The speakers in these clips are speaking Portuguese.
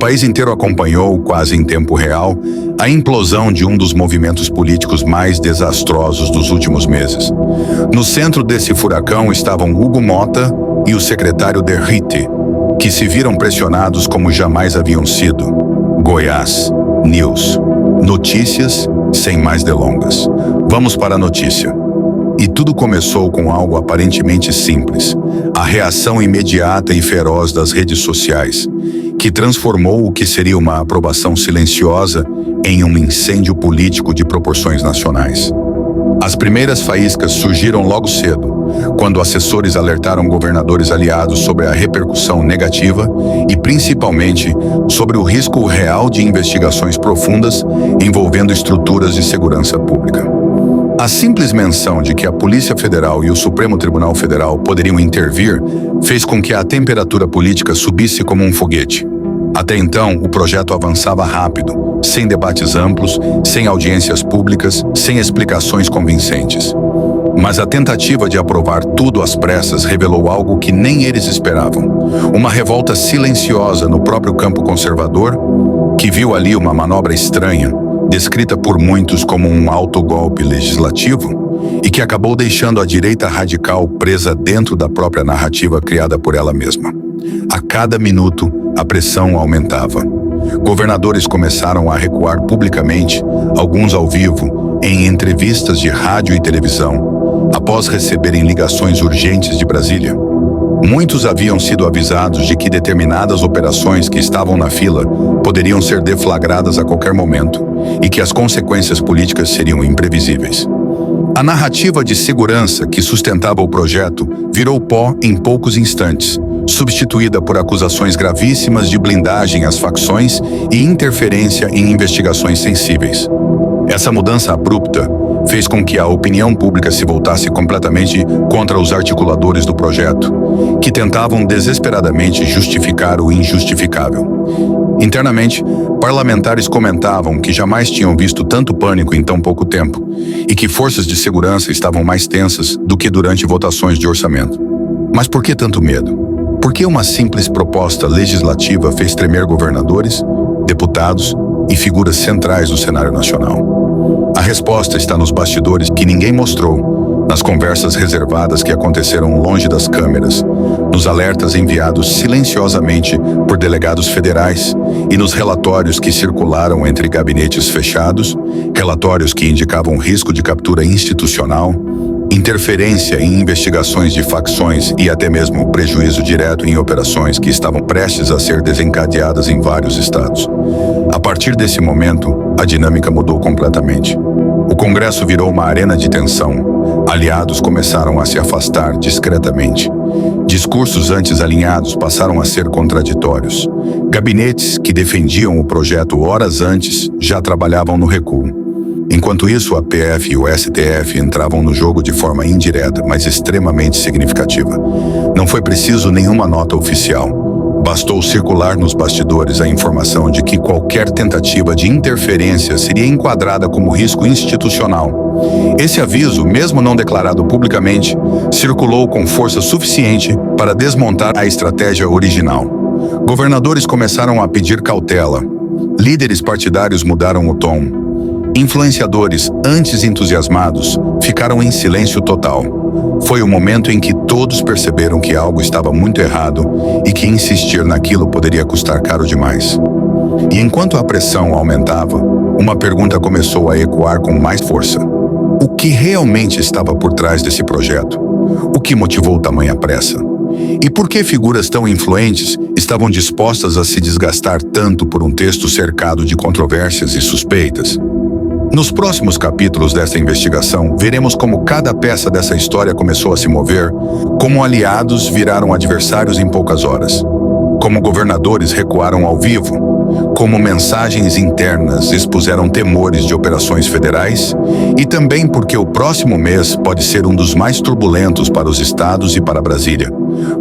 país inteiro acompanhou, quase em tempo real, a implosão de um dos movimentos políticos mais desastrosos dos últimos meses. No centro desse furacão estavam Hugo Motta e o secretário Derrite, que se viram pressionados como jamais haviam sido. Goiás News. Notícias sem mais delongas. Vamos para a notícia. E tudo começou com algo aparentemente simples: a reação imediata e feroz das redes sociais, que transformou o que seria uma aprovação silenciosa em um incêndio político de proporções nacionais. As primeiras faíscas surgiram logo cedo, quando assessores alertaram governadores aliados sobre a repercussão negativa e, principalmente, sobre o risco real de investigações profundas envolvendo estruturas de segurança pública. A simples menção de que a Polícia Federal e o Supremo Tribunal Federal poderiam intervir fez com que a temperatura política subisse como um foguete. Até então, o projeto avançava rápido, sem debates amplos, sem audiências públicas, sem explicações convincentes. Mas a tentativa de aprovar tudo às pressas revelou algo que nem eles esperavam: uma revolta silenciosa no próprio campo conservador, que viu ali uma manobra estranha, descrita por muitos como um autogolpe legislativo, e que acabou deixando a direita radical presa dentro da própria narrativa criada por ela mesma. A cada minuto, a pressão aumentava. Governadores começaram a recuar publicamente, alguns ao vivo, em entrevistas de rádio e televisão, após receberem ligações urgentes de Brasília. Muitos haviam sido avisados de que determinadas operações que estavam na fila poderiam ser deflagradas a qualquer momento e que as consequências políticas seriam imprevisíveis. A narrativa de segurança que sustentava o projeto virou pó em poucos instantes, substituída por acusações gravíssimas de blindagem às facções e interferência em investigações sensíveis. Essa mudança abrupta fez com que a opinião pública se voltasse completamente contra os articuladores do projeto, que tentavam desesperadamente justificar o injustificável. Internamente, parlamentares comentavam que jamais tinham visto tanto pânico em tão pouco tempo e que forças de segurança estavam mais tensas do que durante votações de orçamento. Mas por que tanto medo? Por que uma simples proposta legislativa fez tremer governadores, deputados e figuras centrais do cenário nacional? A resposta está nos bastidores que ninguém mostrou, nas conversas reservadas que aconteceram longe das câmeras, nos alertas enviados silenciosamente por delegados federais e nos relatórios que circularam entre gabinetes fechados, relatórios que indicavam risco de captura institucional, interferência em investigações de facções e até mesmo prejuízo direto em operações que estavam prestes a ser desencadeadas em vários estados. A partir desse momento, a dinâmica mudou completamente. O Congresso virou uma arena de tensão. Aliados começaram a se afastar discretamente. Discursos antes alinhados passaram a ser contraditórios. Gabinetes que defendiam o projeto horas antes já trabalhavam no recuo. Enquanto isso, a PF e o STF entravam no jogo de forma indireta, mas extremamente significativa. Não foi preciso nenhuma nota oficial. Bastou circular nos bastidores a informação de que qualquer tentativa de interferência seria enquadrada como risco institucional. Esse aviso, mesmo não declarado publicamente, circulou com força suficiente para desmontar a estratégia original. Governadores começaram a pedir cautela. Líderes partidários mudaram o tom. Influenciadores, antes entusiasmados, ficaram em silêncio total. Foi o momento em que todos perceberam que algo estava muito errado e que insistir naquilo poderia custar caro demais. E enquanto a pressão aumentava, uma pergunta começou a ecoar com mais força: o que realmente estava por trás desse projeto? O que motivou tamanha pressa? E por que figuras tão influentes estavam dispostas a se desgastar tanto por um texto cercado de controvérsias e suspeitas? Nos próximos capítulos dessa investigação, veremos como cada peça dessa história começou a se mover, como aliados viraram adversários em poucas horas, como governadores recuaram ao vivo, como mensagens internas expuseram temores de operações federais, e também porque o próximo mês pode ser um dos mais turbulentos para os estados e para Brasília,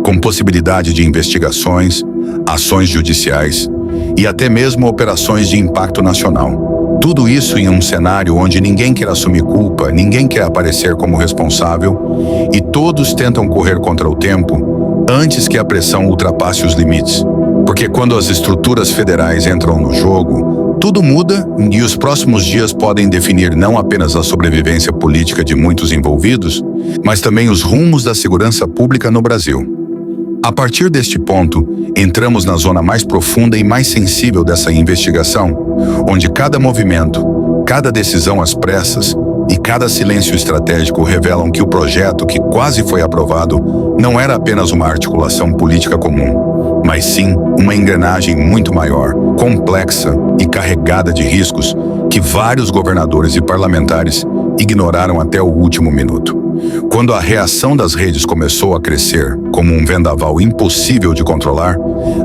com possibilidade de investigações, ações judiciais e até mesmo operações de impacto nacional. Tudo isso em um cenário onde ninguém quer assumir culpa, ninguém quer aparecer como responsável, e todos tentam correr contra o tempo antes que a pressão ultrapasse os limites. Porque quando as estruturas federais entram no jogo, tudo muda e os próximos dias podem definir não apenas a sobrevivência política de muitos envolvidos, mas também os rumos da segurança pública no Brasil. A partir deste ponto, entramos na zona mais profunda e mais sensível dessa investigação, onde cada movimento, cada decisão às pressas e cada silêncio estratégico revelam que o projeto que quase foi aprovado não era apenas uma articulação política comum, mas sim uma engrenagem muito maior, complexa e carregada de riscos que vários governadores e parlamentares ignoraram até o último minuto. Quando a reação das redes começou a crescer como um vendaval impossível de controlar,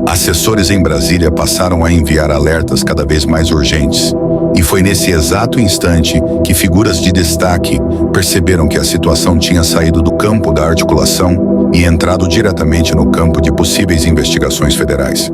assessores em Brasília passaram a enviar alertas cada vez mais urgentes. E foi nesse exato instante que figuras de destaque perceberam que a situação tinha saído do campo da articulação e entrado diretamente no campo de possíveis investigações federais.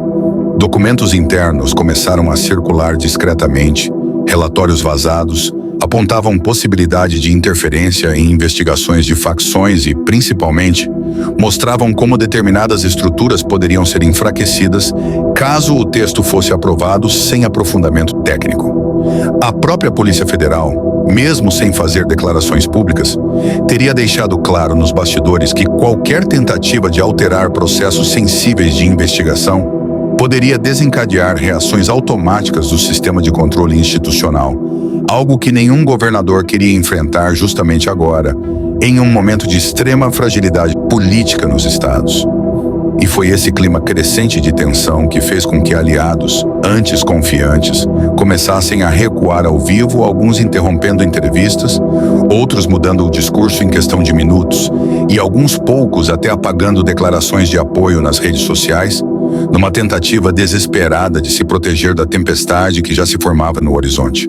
Documentos internos começaram a circular discretamente, relatórios vazados apontavam possibilidade de interferência em investigações de facções e, principalmente, mostravam como determinadas estruturas poderiam ser enfraquecidas caso o texto fosse aprovado sem aprofundamento técnico. A própria Polícia Federal, mesmo sem fazer declarações públicas, teria deixado claro nos bastidores que qualquer tentativa de alterar processos sensíveis de investigação poderia desencadear reações automáticas do sistema de controle institucional, algo que nenhum governador queria enfrentar justamente agora, em um momento de extrema fragilidade política nos estados. E foi esse clima crescente de tensão que fez com que aliados, antes confiantes, começassem a recuar ao vivo, alguns interrompendo entrevistas, outros mudando o discurso em questão de minutos, e alguns poucos até apagando declarações de apoio nas redes sociais, numa tentativa desesperada de se proteger da tempestade que já se formava no horizonte.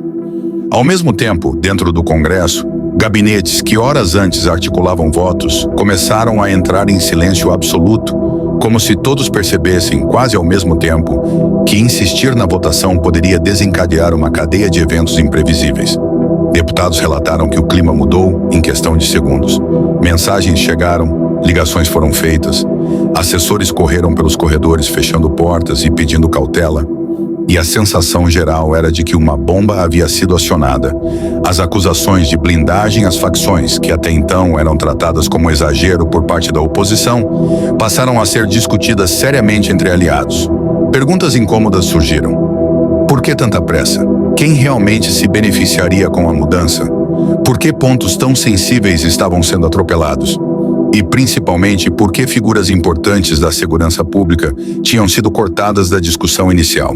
Ao mesmo tempo, dentro do Congresso, gabinetes que horas antes articulavam votos começaram a entrar em silêncio absoluto, como se todos percebessem, quase ao mesmo tempo, que insistir na votação poderia desencadear uma cadeia de eventos imprevisíveis. Deputados relataram que o clima mudou em questão de segundos. Mensagens chegaram, ligações foram feitas, assessores correram pelos corredores fechando portas e pedindo cautela, e a sensação geral era de que uma bomba havia sido acionada. As acusações de blindagem às facções, que até então eram tratadas como exagero por parte da oposição, passaram a ser discutidas seriamente entre aliados. Perguntas incômodas surgiram. Por que tanta pressa? Quem realmente se beneficiaria com a mudança? Por que pontos tão sensíveis estavam sendo atropelados? E, principalmente, por que figuras importantes da segurança pública tinham sido cortadas da discussão inicial?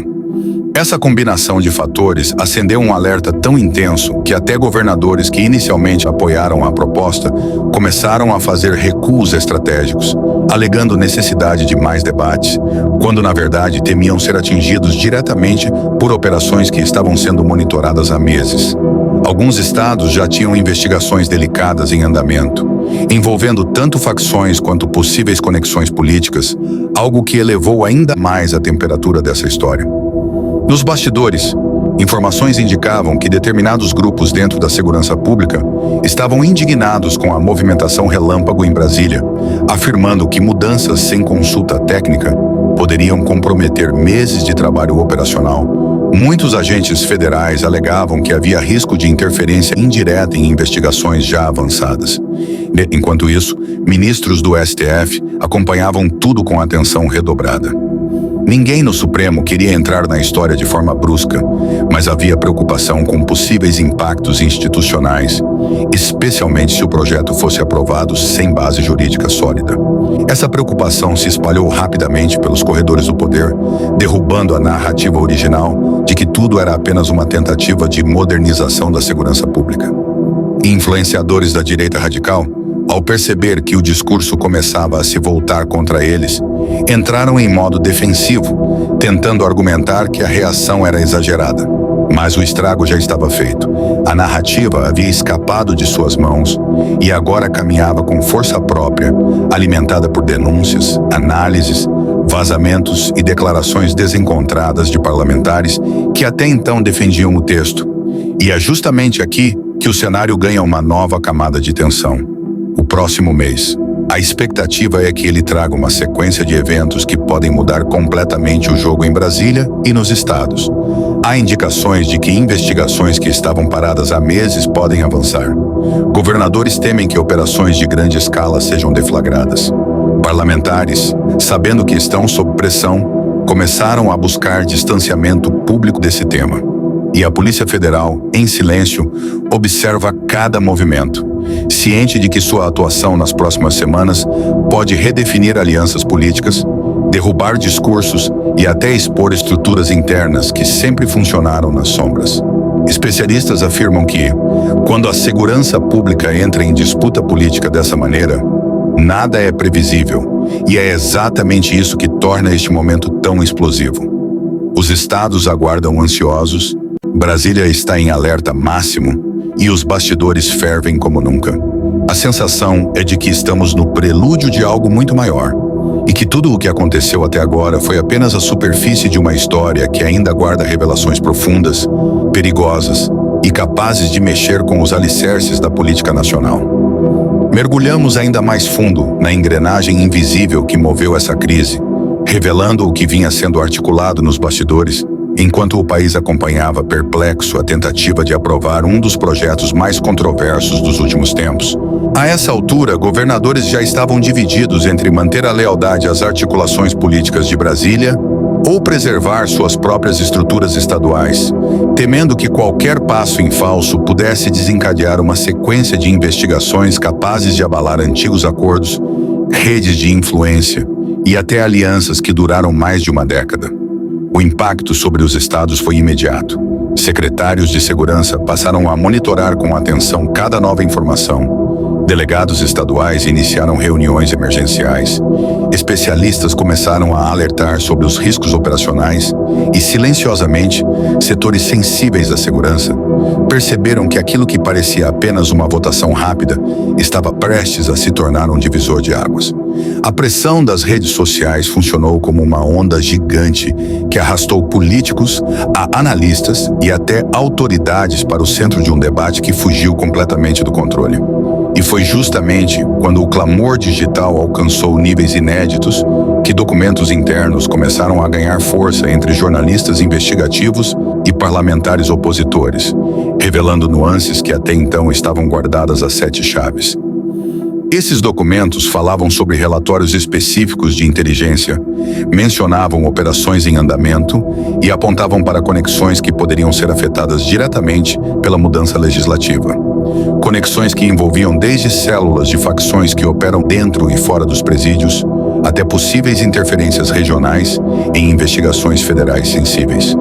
Essa combinação de fatores acendeu um alerta tão intenso que até governadores que inicialmente apoiaram a proposta começaram a fazer recuos estratégicos, alegando necessidade de mais debates, quando na verdade temiam ser atingidos diretamente por operações que estavam sendo monitoradas há meses. Alguns estados já tinham investigações delicadas em andamento, envolvendo tanto facções quanto possíveis conexões políticas, algo que elevou ainda mais a temperatura dessa história. Nos bastidores, informações indicavam que determinados grupos dentro da segurança pública estavam indignados com a movimentação relâmpago em Brasília, afirmando que mudanças sem consulta técnica poderiam comprometer meses de trabalho operacional. Muitos agentes federais alegavam que havia risco de interferência indireta em investigações já avançadas. Enquanto isso, ministros do STF acompanhavam tudo com atenção redobrada. Ninguém no Supremo queria entrar na história de forma brusca, mas havia preocupação com possíveis impactos institucionais, especialmente se o projeto fosse aprovado sem base jurídica sólida. Essa preocupação se espalhou rapidamente pelos corredores do poder, derrubando a narrativa original de que tudo era apenas uma tentativa de modernização da segurança pública. Influenciadores da direita radical, ao perceber que o discurso começava a se voltar contra eles, entraram em modo defensivo, tentando argumentar que a reação era exagerada. Mas o estrago já estava feito. A narrativa havia escapado de suas mãos e agora caminhava com força própria, alimentada por denúncias, análises, vazamentos e declarações desencontradas de parlamentares que até então defendiam o texto. E é justamente aqui que o cenário ganha uma nova camada de tensão. O próximo mês, A expectativa é que ele traga uma sequência de eventos que podem mudar completamente o jogo em Brasília e nos estados. Há indicações de que investigações que estavam paradas há meses podem avançar. Governadores temem que operações de grande escala sejam deflagradas. Parlamentares, sabendo que estão sob pressão, começaram a buscar distanciamento público desse tema. E a Polícia Federal, em silêncio, observa cada movimento, ciente de que sua atuação nas próximas semanas pode redefinir alianças políticas, derrubar discursos e até expor estruturas internas que sempre funcionaram nas sombras. Especialistas afirmam que, quando a segurança pública entra em disputa política dessa maneira, nada é previsível, e é exatamente isso que torna este momento tão explosivo. Os estados aguardam ansiosos, Brasília está em alerta máximo e os bastidores fervem como nunca. A sensação é de que estamos no prelúdio de algo muito maior e que tudo o que aconteceu até agora foi apenas a superfície de uma história que ainda guarda revelações profundas, perigosas e capazes de mexer com os alicerces da política nacional. Mergulhamos ainda mais fundo na engrenagem invisível que moveu essa crise, revelando o que vinha sendo articulado nos bastidores, enquanto o país acompanhava perplexo a tentativa de aprovar um dos projetos mais controversos dos últimos tempos. A essa altura, governadores já estavam divididos entre manter a lealdade às articulações políticas de Brasília ou preservar suas próprias estruturas estaduais, temendo que qualquer passo em falso pudesse desencadear uma sequência de investigações capazes de abalar antigos acordos, redes de influência e até alianças que duraram mais de uma década. O impacto sobre os estados foi imediato. Secretários de segurança passaram a monitorar com atenção cada nova informação. Delegados estaduais iniciaram reuniões emergenciais. Especialistas começaram a alertar sobre os riscos operacionais e, silenciosamente, setores sensíveis à segurança perceberam que aquilo que parecia apenas uma votação rápida estava prestes a se tornar um divisor de águas. A pressão das redes sociais funcionou como uma onda gigante que arrastou políticos, analistas e até autoridades para o centro de um debate que fugiu completamente do controle. E foi justamente quando o clamor digital alcançou níveis inéditos que documentos internos começaram a ganhar força entre jornalistas investigativos e parlamentares opositores, revelando nuances que até então estavam guardadas a sete chaves. Esses documentos falavam sobre relatórios específicos de inteligência, mencionavam operações em andamento e apontavam para conexões que poderiam ser afetadas diretamente pela mudança legislativa. Conexões que envolviam desde células de facções que operam dentro e fora dos presídios, até possíveis interferências regionais em investigações federais sensíveis.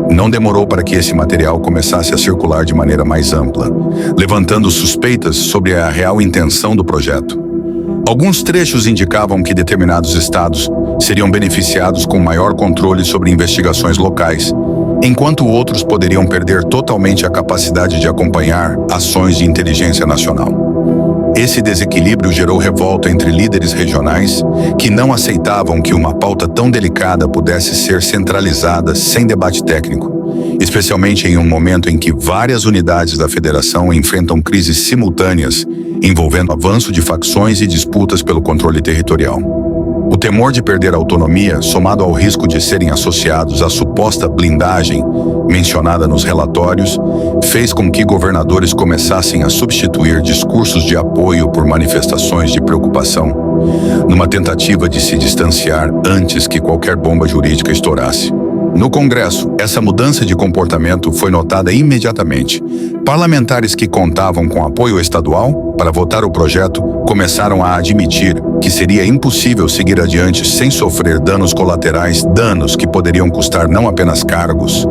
Não demorou para que esse material começasse a circular de maneira mais ampla, levantando suspeitas sobre a real intenção do projeto. Alguns trechos indicavam que determinados estados seriam beneficiados com maior controle sobre investigações locais, enquanto outros poderiam perder totalmente a capacidade de acompanhar ações de inteligência nacional. Esse desequilíbrio gerou revolta entre líderes regionais que não aceitavam que uma pauta tão delicada pudesse ser centralizada sem debate técnico, especialmente em um momento em que várias unidades da federação enfrentam crises simultâneas envolvendo avanço de facções e disputas pelo controle territorial. O temor de perder a autonomia, somado ao risco de serem associados à suposta blindagem mencionada nos relatórios, fez com que governadores começassem a substituir discursos de apoio por manifestações de preocupação, numa tentativa de se distanciar antes que qualquer bomba jurídica estourasse. No Congresso, essa mudança de comportamento foi notada imediatamente. Parlamentares que contavam com apoio estadual para votar o projeto começaram a admitir que seria impossível seguir adiante sem sofrer danos colaterais, danos que poderiam custar não apenas cargos,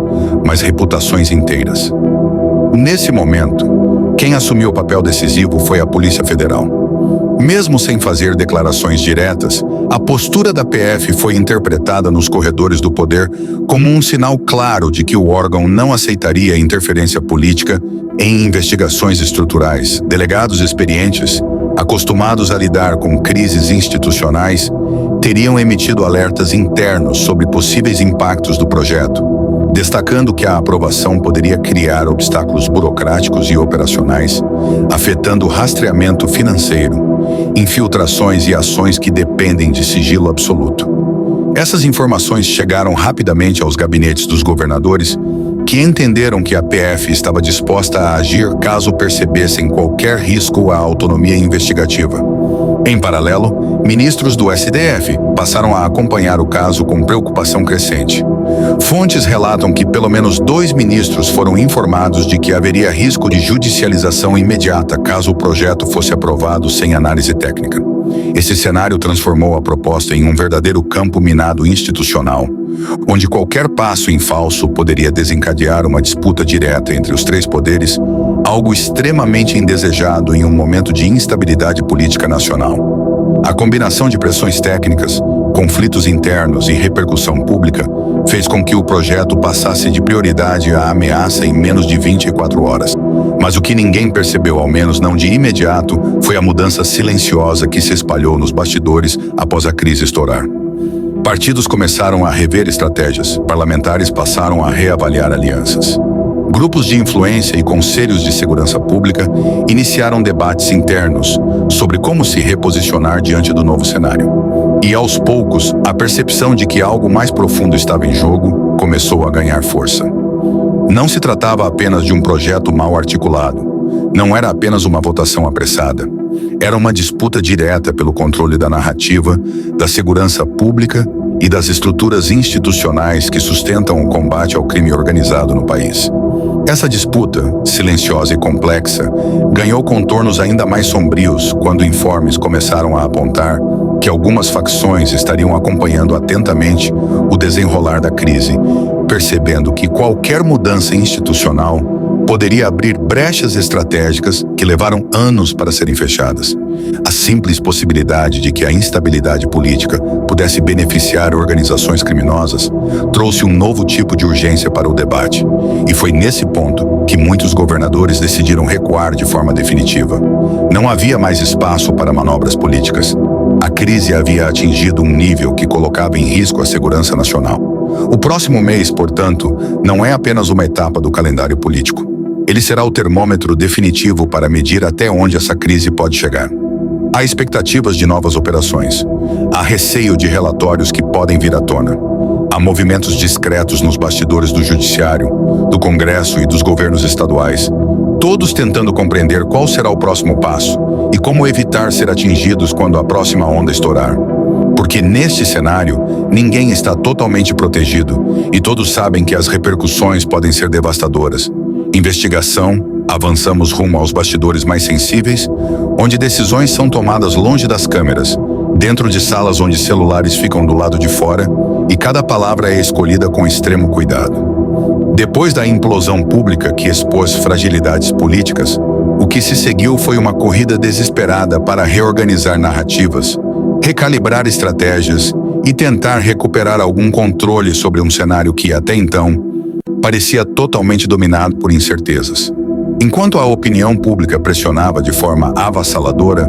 mas reputações inteiras. Nesse momento, quem assumiu o papel decisivo foi a Polícia Federal. Mesmo sem fazer declarações diretas, a postura da PF foi interpretada nos corredores do poder como um sinal claro de que o órgão não aceitaria interferência política em investigações estruturais. Delegados experientes, acostumados a lidar com crises institucionais, teriam emitido alertas internos sobre possíveis impactos do projeto, destacando que a aprovação poderia criar obstáculos burocráticos e operacionais, afetando o rastreamento financeiro infiltrações e ações que dependem de sigilo absoluto. Essas informações chegaram rapidamente aos gabinetes dos governadores, que entenderam que a PF estava disposta a agir caso percebessem qualquer risco à autonomia investigativa. Em paralelo, ministros do STF passaram a acompanhar o caso com preocupação crescente. Fontes relatam que pelo menos 2 ministros foram informados de que haveria risco de judicialização imediata caso o projeto fosse aprovado sem análise técnica. Esse cenário transformou a proposta em um verdadeiro campo minado institucional, onde qualquer passo em falso poderia desencadear uma disputa direta entre os 3 poderes, algo extremamente indesejado em um momento de instabilidade política nacional. A combinação de pressões técnicas, conflitos internos e repercussão pública fez com que o projeto passasse de prioridade à ameaça em menos de 24 horas. Mas o que ninguém percebeu, ao menos não de imediato, foi a mudança silenciosa que se espalhou nos bastidores após a crise estourar. Partidos começaram a rever estratégias, parlamentares passaram a reavaliar alianças. Grupos de influência e conselhos de segurança pública iniciaram debates internos sobre como se reposicionar diante do novo cenário. E, aos poucos, a percepção de que algo mais profundo estava em jogo começou a ganhar força. Não se tratava apenas de um projeto mal articulado. Não era apenas uma votação apressada. Era uma disputa direta pelo controle da narrativa, da segurança pública e das estruturas institucionais que sustentam o combate ao crime organizado no país. Essa disputa, silenciosa e complexa, ganhou contornos ainda mais sombrios quando informes começaram a apontar que algumas facções estariam acompanhando atentamente o desenrolar da crise, percebendo que qualquer mudança institucional poderia abrir brechas estratégicas que levaram anos para serem fechadas. A simples possibilidade de que a instabilidade política pudesse beneficiar organizações criminosas trouxe um novo tipo de urgência para o debate. E foi nesse ponto que muitos governadores decidiram recuar de forma definitiva. Não havia mais espaço para manobras políticas. A crise havia atingido um nível que colocava em risco a segurança nacional. O próximo mês, portanto, não é apenas uma etapa do calendário político. Ele será o termômetro definitivo para medir até onde essa crise pode chegar. Há expectativas de novas operações. Há receio de relatórios que podem vir à tona. Há movimentos discretos nos bastidores do Judiciário, do Congresso e dos governos estaduais, todos tentando compreender qual será o próximo passo e como evitar ser atingidos quando a próxima onda estourar. Porque neste cenário, ninguém está totalmente protegido e todos sabem que as repercussões podem ser devastadoras. Investigação, avançamos rumo aos bastidores mais sensíveis, onde decisões são tomadas longe das câmeras, dentro de salas onde celulares ficam do lado de fora e cada palavra é escolhida com extremo cuidado. Depois da implosão pública que expôs fragilidades políticas, o que se seguiu foi uma corrida desesperada para reorganizar narrativas, recalibrar estratégias e tentar recuperar algum controle sobre um cenário que, até então, parecia totalmente dominado por incertezas. Enquanto a opinião pública pressionava de forma avassaladora,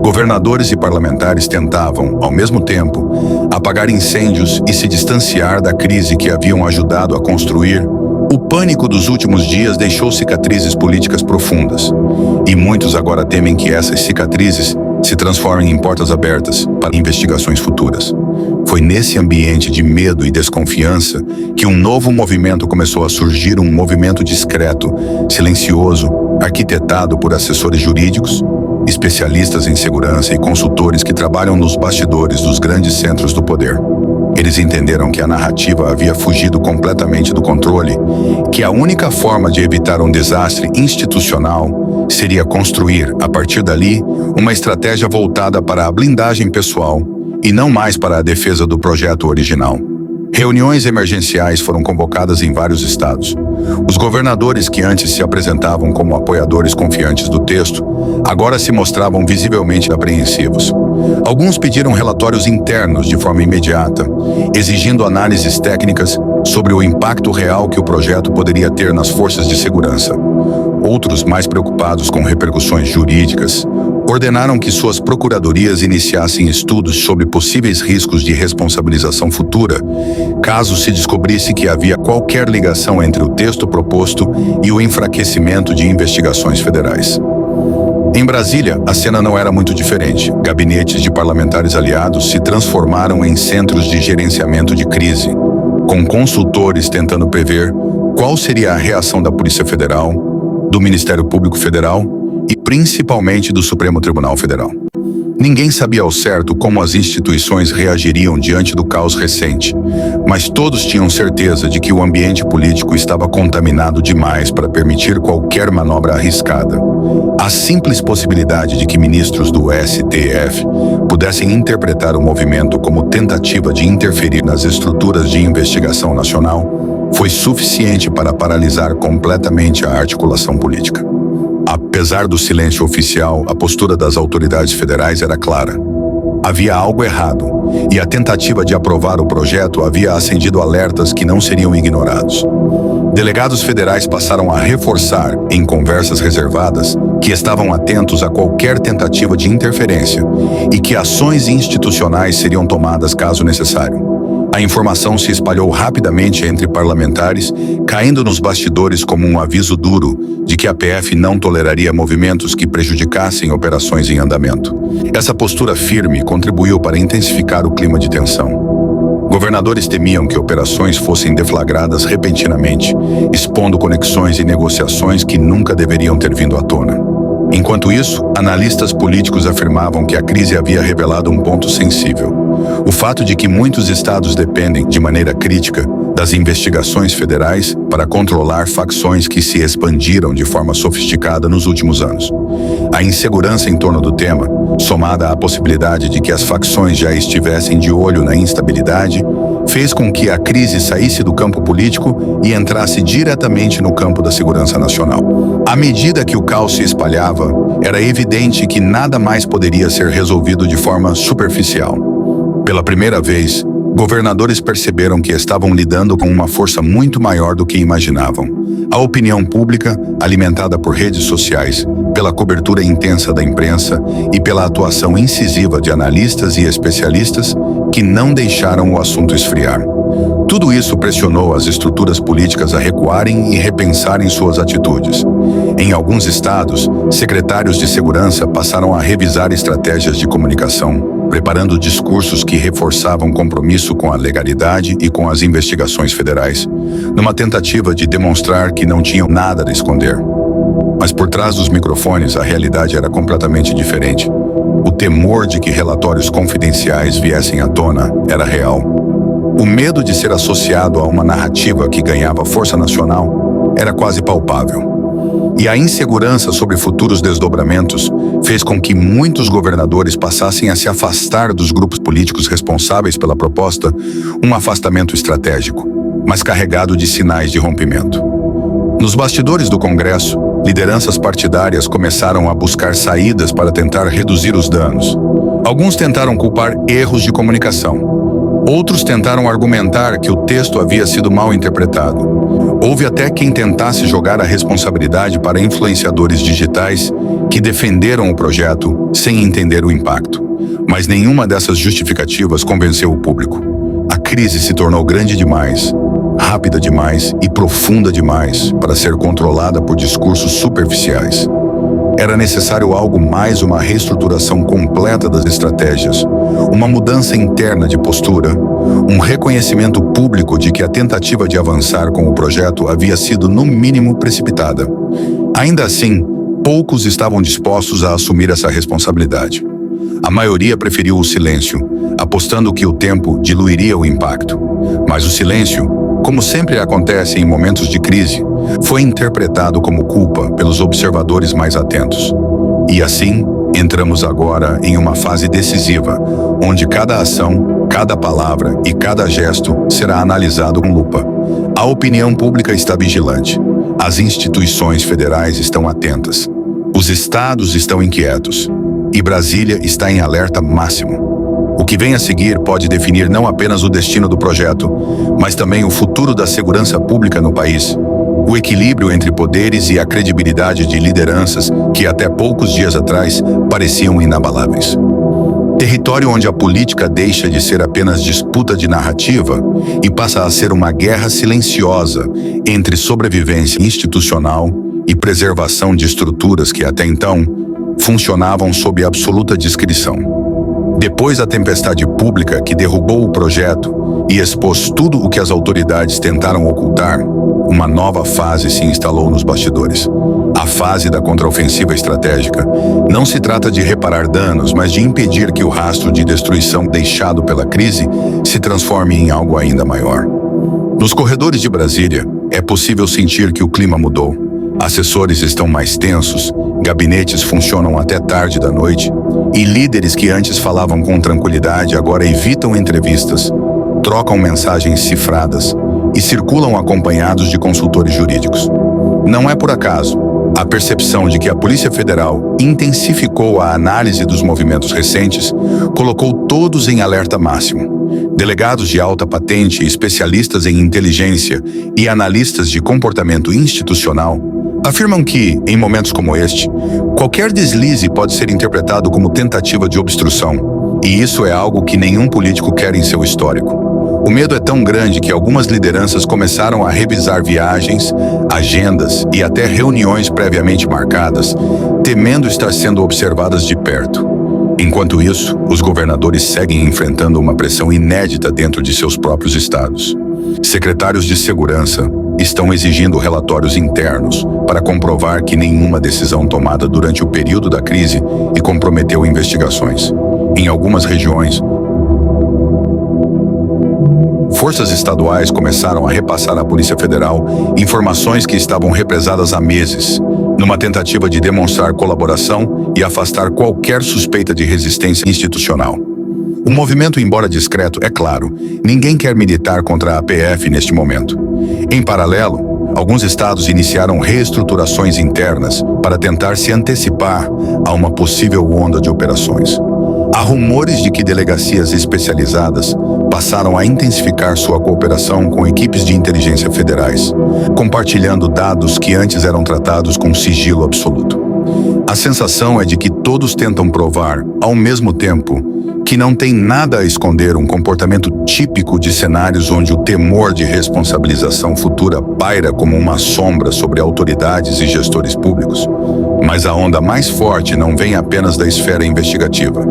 governadores e parlamentares tentavam, ao mesmo tempo, apagar incêndios e se distanciar da crise que haviam ajudado a construir. O pânico dos últimos dias deixou cicatrizes políticas profundas, e muitos agora temem que essas cicatrizes se transformem em portas abertas para investigações futuras. Foi nesse ambiente de medo e desconfiança que um novo movimento começou a surgir, um movimento discreto, silencioso, arquitetado por assessores jurídicos, especialistas em segurança e consultores que trabalham nos bastidores dos grandes centros do poder. Eles entenderam que a narrativa havia fugido completamente do controle, que a única forma de evitar um desastre institucional seria construir, a partir dali, uma estratégia voltada para a blindagem pessoal e não mais para a defesa do projeto original. Reuniões emergenciais foram convocadas em vários estados. Os governadores que antes se apresentavam como apoiadores confiantes do texto, agora se mostravam visivelmente apreensivos. Alguns pediram relatórios internos de forma imediata, exigindo análises técnicas sobre o impacto real que o projeto poderia ter nas forças de segurança. Outros, mais preocupados com repercussões jurídicas, ordenaram que suas procuradorias iniciassem estudos sobre possíveis riscos de responsabilização futura, caso se descobrisse que havia qualquer ligação entre o texto proposto e o enfraquecimento de investigações federais. Em Brasília, a cena não era muito diferente. Gabinetes de parlamentares aliados se transformaram em centros de gerenciamento de crise, com consultores tentando prever qual seria a reação da Polícia Federal, do Ministério Público Federal e principalmente do Supremo Tribunal Federal. Ninguém sabia ao certo como as instituições reagiriam diante do caos recente, mas todos tinham certeza de que o ambiente político estava contaminado demais para permitir qualquer manobra arriscada. A simples possibilidade de que ministros do STF pudessem interpretar o movimento como tentativa de interferir nas estruturas de investigação nacional foi suficiente para paralisar completamente a articulação política. Apesar do silêncio oficial, a postura das autoridades federais era clara. Havia algo errado, e a tentativa de aprovar o projeto havia acendido alertas que não seriam ignorados. Delegados federais passaram a reforçar, em conversas reservadas, que estavam atentos a qualquer tentativa de interferência e que ações institucionais seriam tomadas caso necessário. A informação se espalhou rapidamente entre parlamentares, caindo nos bastidores como um aviso duro de que a PF não toleraria movimentos que prejudicassem operações em andamento. Essa postura firme contribuiu para intensificar o clima de tensão. Governadores temiam que operações fossem deflagradas repentinamente, expondo conexões e negociações que nunca deveriam ter vindo à tona. Enquanto isso, analistas políticos afirmavam que a crise havia revelado um ponto sensível: o fato de que muitos estados dependem, de maneira crítica, das investigações federais para controlar facções que se expandiram de forma sofisticada nos últimos anos. A insegurança em torno do tema, somada à possibilidade de que as facções já estivessem de olho na instabilidade, fez com que a crise saísse do campo político e entrasse diretamente no campo da segurança nacional. À medida que o caos se espalhava, era evidente que nada mais poderia ser resolvido de forma superficial. Pela primeira vez, governadores perceberam que estavam lidando com uma força muito maior do que imaginavam. A opinião pública, alimentada por redes sociais, pela cobertura intensa da imprensa e pela atuação incisiva de analistas e especialistas que não deixaram o assunto esfriar. Tudo isso pressionou as estruturas políticas a recuarem e repensarem suas atitudes. Em alguns estados, secretários de segurança passaram a revisar estratégias de comunicação, preparando discursos que reforçavam compromisso com a legalidade e com as investigações federais, numa tentativa de demonstrar que não tinham nada a esconder. Mas por trás dos microfones, a realidade era completamente diferente. O temor de que relatórios confidenciais viessem à tona era real. O medo de ser associado a uma narrativa que ganhava força nacional era quase palpável. E a insegurança sobre futuros desdobramentos fez com que muitos governadores passassem a se afastar dos grupos políticos responsáveis pela proposta, um afastamento estratégico, mas carregado de sinais de rompimento. Nos bastidores do Congresso, lideranças partidárias começaram a buscar saídas para tentar reduzir os danos. Alguns tentaram culpar erros de comunicação. Outros tentaram argumentar que o texto havia sido mal interpretado. Houve até quem tentasse jogar a responsabilidade para influenciadores digitais que defenderam o projeto sem entender o impacto. Mas nenhuma dessas justificativas convenceu o público. A crise se tornou grande demais, rápida demais e profunda demais para ser controlada por discursos superficiais. Era necessário algo mais, uma reestruturação completa das estratégias, uma mudança interna de postura, um reconhecimento público de que a tentativa de avançar com o projeto havia sido, no mínimo, precipitada. Ainda assim, poucos estavam dispostos a assumir essa responsabilidade. A maioria preferiu o silêncio, apostando que o tempo diluiria o impacto. Mas o silêncio, como sempre acontece em momentos de crise, foi interpretado como culpa pelos observadores mais atentos. E assim, entramos agora em uma fase decisiva, onde cada ação, cada palavra e cada gesto será analisado com lupa. A opinião pública está vigilante. As instituições federais estão atentas. Os estados estão inquietos. E Brasília está em alerta máximo. O que vem a seguir pode definir não apenas o destino do projeto, mas também o futuro da segurança pública no país. O equilíbrio entre poderes e a credibilidade de lideranças que até poucos dias atrás pareciam inabaláveis. Território onde a política deixa de ser apenas disputa de narrativa e passa a ser uma guerra silenciosa entre sobrevivência institucional e preservação de estruturas que até então funcionavam sob absoluta discrição. Depois da tempestade pública que derrubou o projeto e expôs tudo o que as autoridades tentaram ocultar, uma nova fase se instalou nos bastidores. A fase da contraofensiva estratégica. Não se trata de reparar danos, mas de impedir que o rastro de destruição deixado pela crise se transforme em algo ainda maior. Nos corredores de Brasília, é possível sentir que o clima mudou. Assessores estão mais tensos, gabinetes funcionam até tarde da noite, e líderes que antes falavam com tranquilidade agora evitam entrevistas, trocam mensagens cifradas e circulam acompanhados de consultores jurídicos. Não é por acaso. A percepção de que a Polícia Federal intensificou a análise dos movimentos recentes colocou todos em alerta máximo. Delegados de alta patente, especialistas em inteligência e analistas de comportamento institucional afirmam que, em momentos como este, qualquer deslize pode ser interpretado como tentativa de obstrução, e isso é algo que nenhum político quer em seu histórico. O medo é tão grande que algumas lideranças começaram a revisar viagens, agendas e até reuniões previamente marcadas, temendo estar sendo observadas de perto. Enquanto isso, os governadores seguem enfrentando uma pressão inédita dentro de seus próprios estados. Secretários de segurança estão exigindo relatórios internos para comprovar que nenhuma decisão tomada durante o período da crise e comprometeu investigações. Em algumas regiões, forças estaduais começaram a repassar à Polícia Federal informações que estavam represadas há meses, numa tentativa de demonstrar colaboração e afastar qualquer suspeita de resistência institucional. O movimento, embora discreto, é claro, ninguém quer militar contra a PF neste momento. Em paralelo, alguns estados iniciaram reestruturações internas para tentar se antecipar a uma possível onda de operações. Há rumores de que delegacias especializadas passaram a intensificar sua cooperação com equipes de inteligência federais, compartilhando dados que antes eram tratados com sigilo absoluto. A sensação é de que todos tentam provar, ao mesmo tempo, que não tem nada a esconder um comportamento típico de cenários onde o temor de responsabilização futura paira como uma sombra sobre autoridades e gestores públicos. Mas a onda mais forte não vem apenas da esfera investigativa.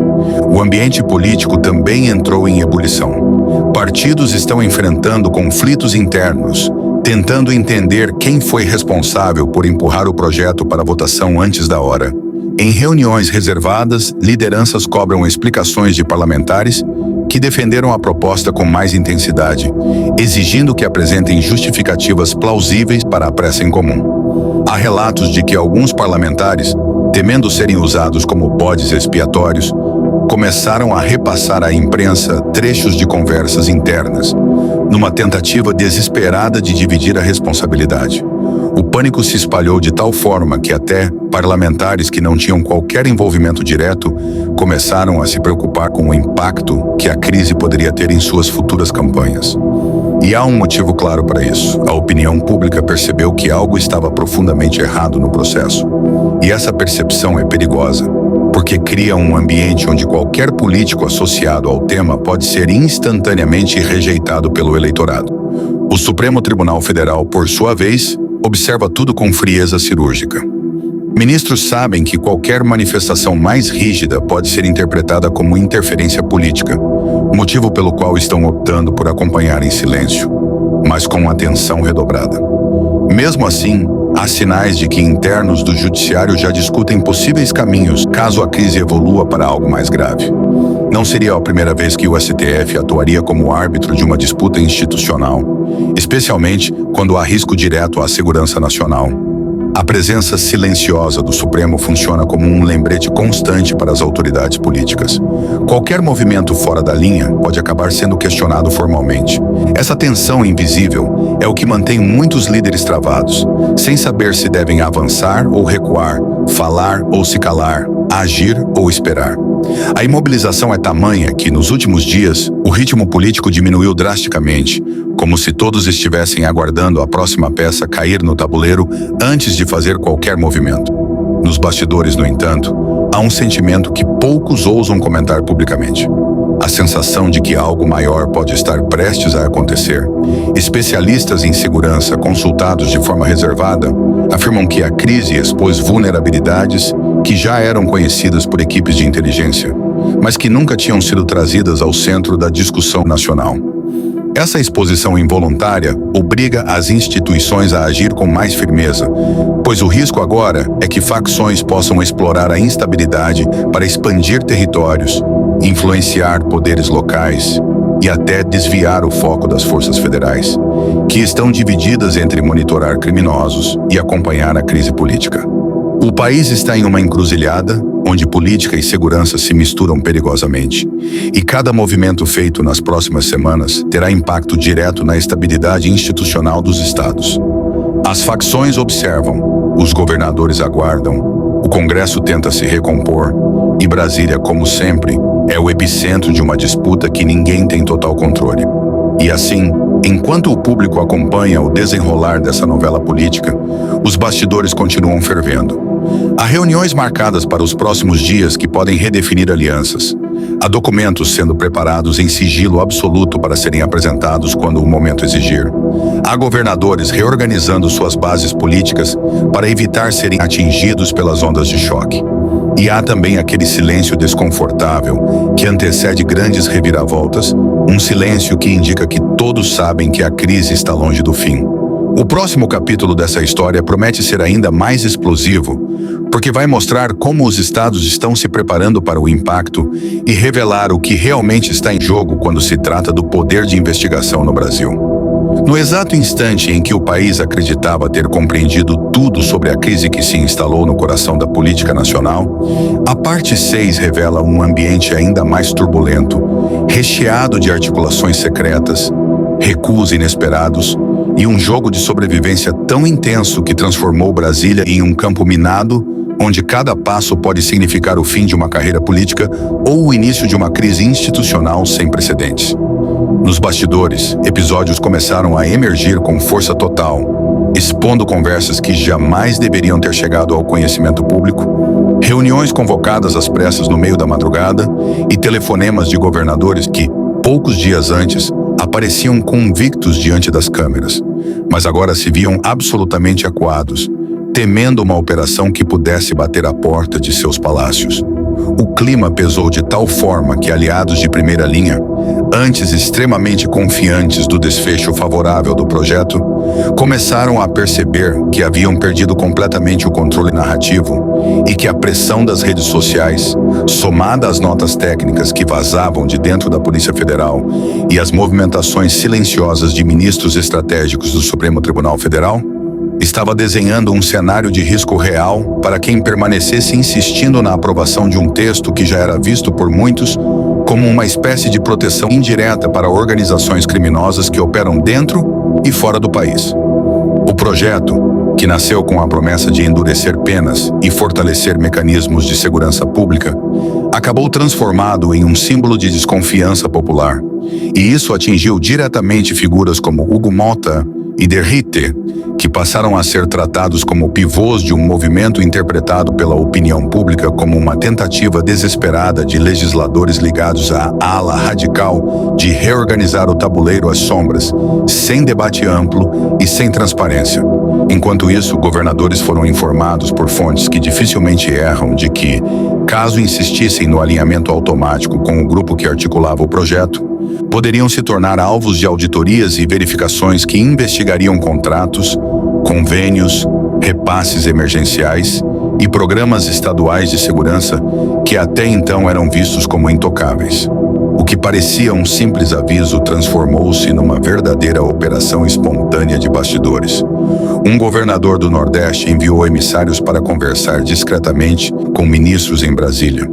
O ambiente político também entrou em ebulição. Partidos estão enfrentando conflitos internos, tentando entender quem foi responsável por empurrar o projeto para votação antes da hora. Em reuniões reservadas, lideranças cobram explicações de parlamentares que defenderam a proposta com mais intensidade, exigindo que apresentem justificativas plausíveis para a pressa em comum. Há relatos de que alguns parlamentares, temendo serem usados como bodes expiatórios, começaram a repassar à imprensa trechos de conversas internas, numa tentativa desesperada de dividir a responsabilidade. O pânico se espalhou de tal forma que até parlamentares que não tinham qualquer envolvimento direto começaram a se preocupar com o impacto que a crise poderia ter em suas futuras campanhas. E há um motivo claro para isso. A opinião pública percebeu que algo estava profundamente errado no processo. E essa percepção é perigosa, porque cria um ambiente onde qualquer político associado ao tema pode ser instantaneamente rejeitado pelo eleitorado. O Supremo Tribunal Federal, por sua vez, observa tudo com frieza cirúrgica. Ministros sabem que qualquer manifestação mais rígida pode ser interpretada como interferência política, motivo pelo qual estão optando por acompanhar em silêncio, mas com atenção redobrada. Mesmo assim, há sinais de que internos do judiciário já discutem possíveis caminhos caso a crise evolua para algo mais grave. Não seria a primeira vez que o STF atuaria como árbitro de uma disputa institucional, especialmente quando há risco direto à segurança nacional. A presença silenciosa do Supremo funciona como um lembrete constante para as autoridades políticas. Qualquer movimento fora da linha pode acabar sendo questionado formalmente. Essa tensão invisível é o que mantém muitos líderes travados, sem saber se devem avançar ou recuar, falar ou se calar, agir ou esperar. A imobilização é tamanha que, nos últimos dias, o ritmo político diminuiu drasticamente, como se todos estivessem aguardando a próxima peça cair no tabuleiro antes de fazer qualquer movimento. Nos bastidores, no entanto, há um sentimento que poucos ousam comentar publicamente. A sensação de que algo maior pode estar prestes a acontecer. Especialistas em segurança consultados de forma reservada afirmam que a crise expôs vulnerabilidades que já eram conhecidas por equipes de inteligência, mas que nunca tinham sido trazidas ao centro da discussão nacional. Essa exposição involuntária obriga as instituições a agir com mais firmeza, pois o risco agora é que facções possam explorar a instabilidade para expandir territórios, influenciar poderes locais e até desviar o foco das forças federais, que estão divididas entre monitorar criminosos e acompanhar a crise política. O país está em uma encruzilhada onde política e segurança se misturam perigosamente, e cada movimento feito nas próximas semanas terá impacto direto na estabilidade institucional dos estados. As facções observam, os governadores aguardam, o Congresso tenta se recompor, e Brasília, como sempre, é o epicentro de uma disputa que ninguém tem total controle. E assim, enquanto o público acompanha o desenrolar dessa novela política, os bastidores continuam fervendo. Há reuniões marcadas para os próximos dias que podem redefinir alianças. Há documentos sendo preparados em sigilo absoluto para serem apresentados quando o momento exigir. Há governadores reorganizando suas bases políticas para evitar serem atingidos pelas ondas de choque. E há também aquele silêncio desconfortável que antecede grandes reviravoltas, um silêncio que indica que todos sabem que a crise está longe do fim. O próximo capítulo dessa história promete ser ainda mais explosivo, porque vai mostrar como os estados estão se preparando para o impacto e revelar o que realmente está em jogo quando se trata do poder de investigação no Brasil. No exato instante em que o país acreditava ter compreendido tudo sobre a crise que se instalou no coração da política nacional, a parte 6 revela um ambiente ainda mais turbulento, recheado de articulações secretas, recuos inesperados e um jogo de sobrevivência tão intenso que transformou Brasília em um campo minado, onde cada passo pode significar o fim de uma carreira política ou o início de uma crise institucional sem precedentes. Nos bastidores, episódios começaram a emergir com força total, expondo conversas que jamais deveriam ter chegado ao conhecimento público, reuniões convocadas às pressas no meio da madrugada e telefonemas de governadores que, poucos dias antes, apareciam convictos diante das câmeras, mas agora se viam absolutamente acuados, temendo uma operação que pudesse bater à porta de seus palácios. O clima pesou de tal forma que aliados de primeira linha, antes extremamente confiantes do desfecho favorável do projeto, começaram a perceber que haviam perdido completamente o controle narrativo e que a pressão das redes sociais, somada às notas técnicas que vazavam de dentro da Polícia Federal e as movimentações silenciosas de ministros estratégicos do Supremo Tribunal Federal, estava desenhando um cenário de risco real para quem permanecesse insistindo na aprovação de um texto que já era visto por muitos como uma espécie de proteção indireta para organizações criminosas que operam dentro e fora do país. O projeto, que nasceu com a promessa de endurecer penas e fortalecer mecanismos de segurança pública, acabou transformado em um símbolo de desconfiança popular, e isso atingiu diretamente figuras como Hugo Mota e Derrite, que passaram a ser tratados como pivôs de um movimento interpretado pela opinião pública como uma tentativa desesperada de legisladores ligados à ala radical de reorganizar o tabuleiro às sombras, sem debate amplo e sem transparência. Enquanto isso, governadores foram informados por fontes que dificilmente erram de que, caso insistissem no alinhamento automático com o grupo que articulava o projeto, poderiam se tornar alvos de auditorias e verificações que investigariam contratos, convênios, repasses emergenciais e programas estaduais de segurança que até então eram vistos como intocáveis. O que parecia um simples aviso transformou-se numa verdadeira operação espontânea de bastidores. Um governador do Nordeste enviou emissários para conversar discretamente com ministros em Brasília.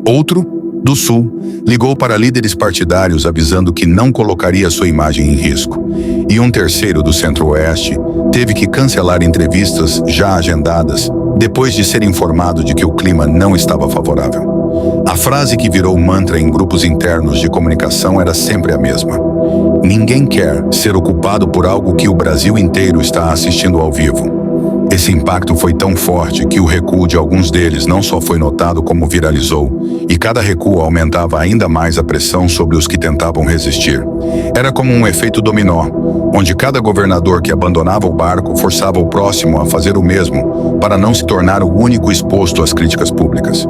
Outro, do Sul, ligou para líderes partidários avisando que não colocaria sua imagem em risco. E um terceiro, do Centro-Oeste, teve que cancelar entrevistas já agendadas depois de ser informado de que o clima não estava favorável. A frase que virou mantra em grupos internos de comunicação era sempre a mesma: ninguém quer ser ocupado por algo que o Brasil inteiro está assistindo ao vivo. Esse impacto foi tão forte que o recuo de alguns deles não só foi notado como viralizou, e cada recuo aumentava ainda mais a pressão sobre os que tentavam resistir. Era como um efeito dominó, onde cada governador que abandonava o barco forçava o próximo a fazer o mesmo, para não se tornar o único exposto às críticas públicas.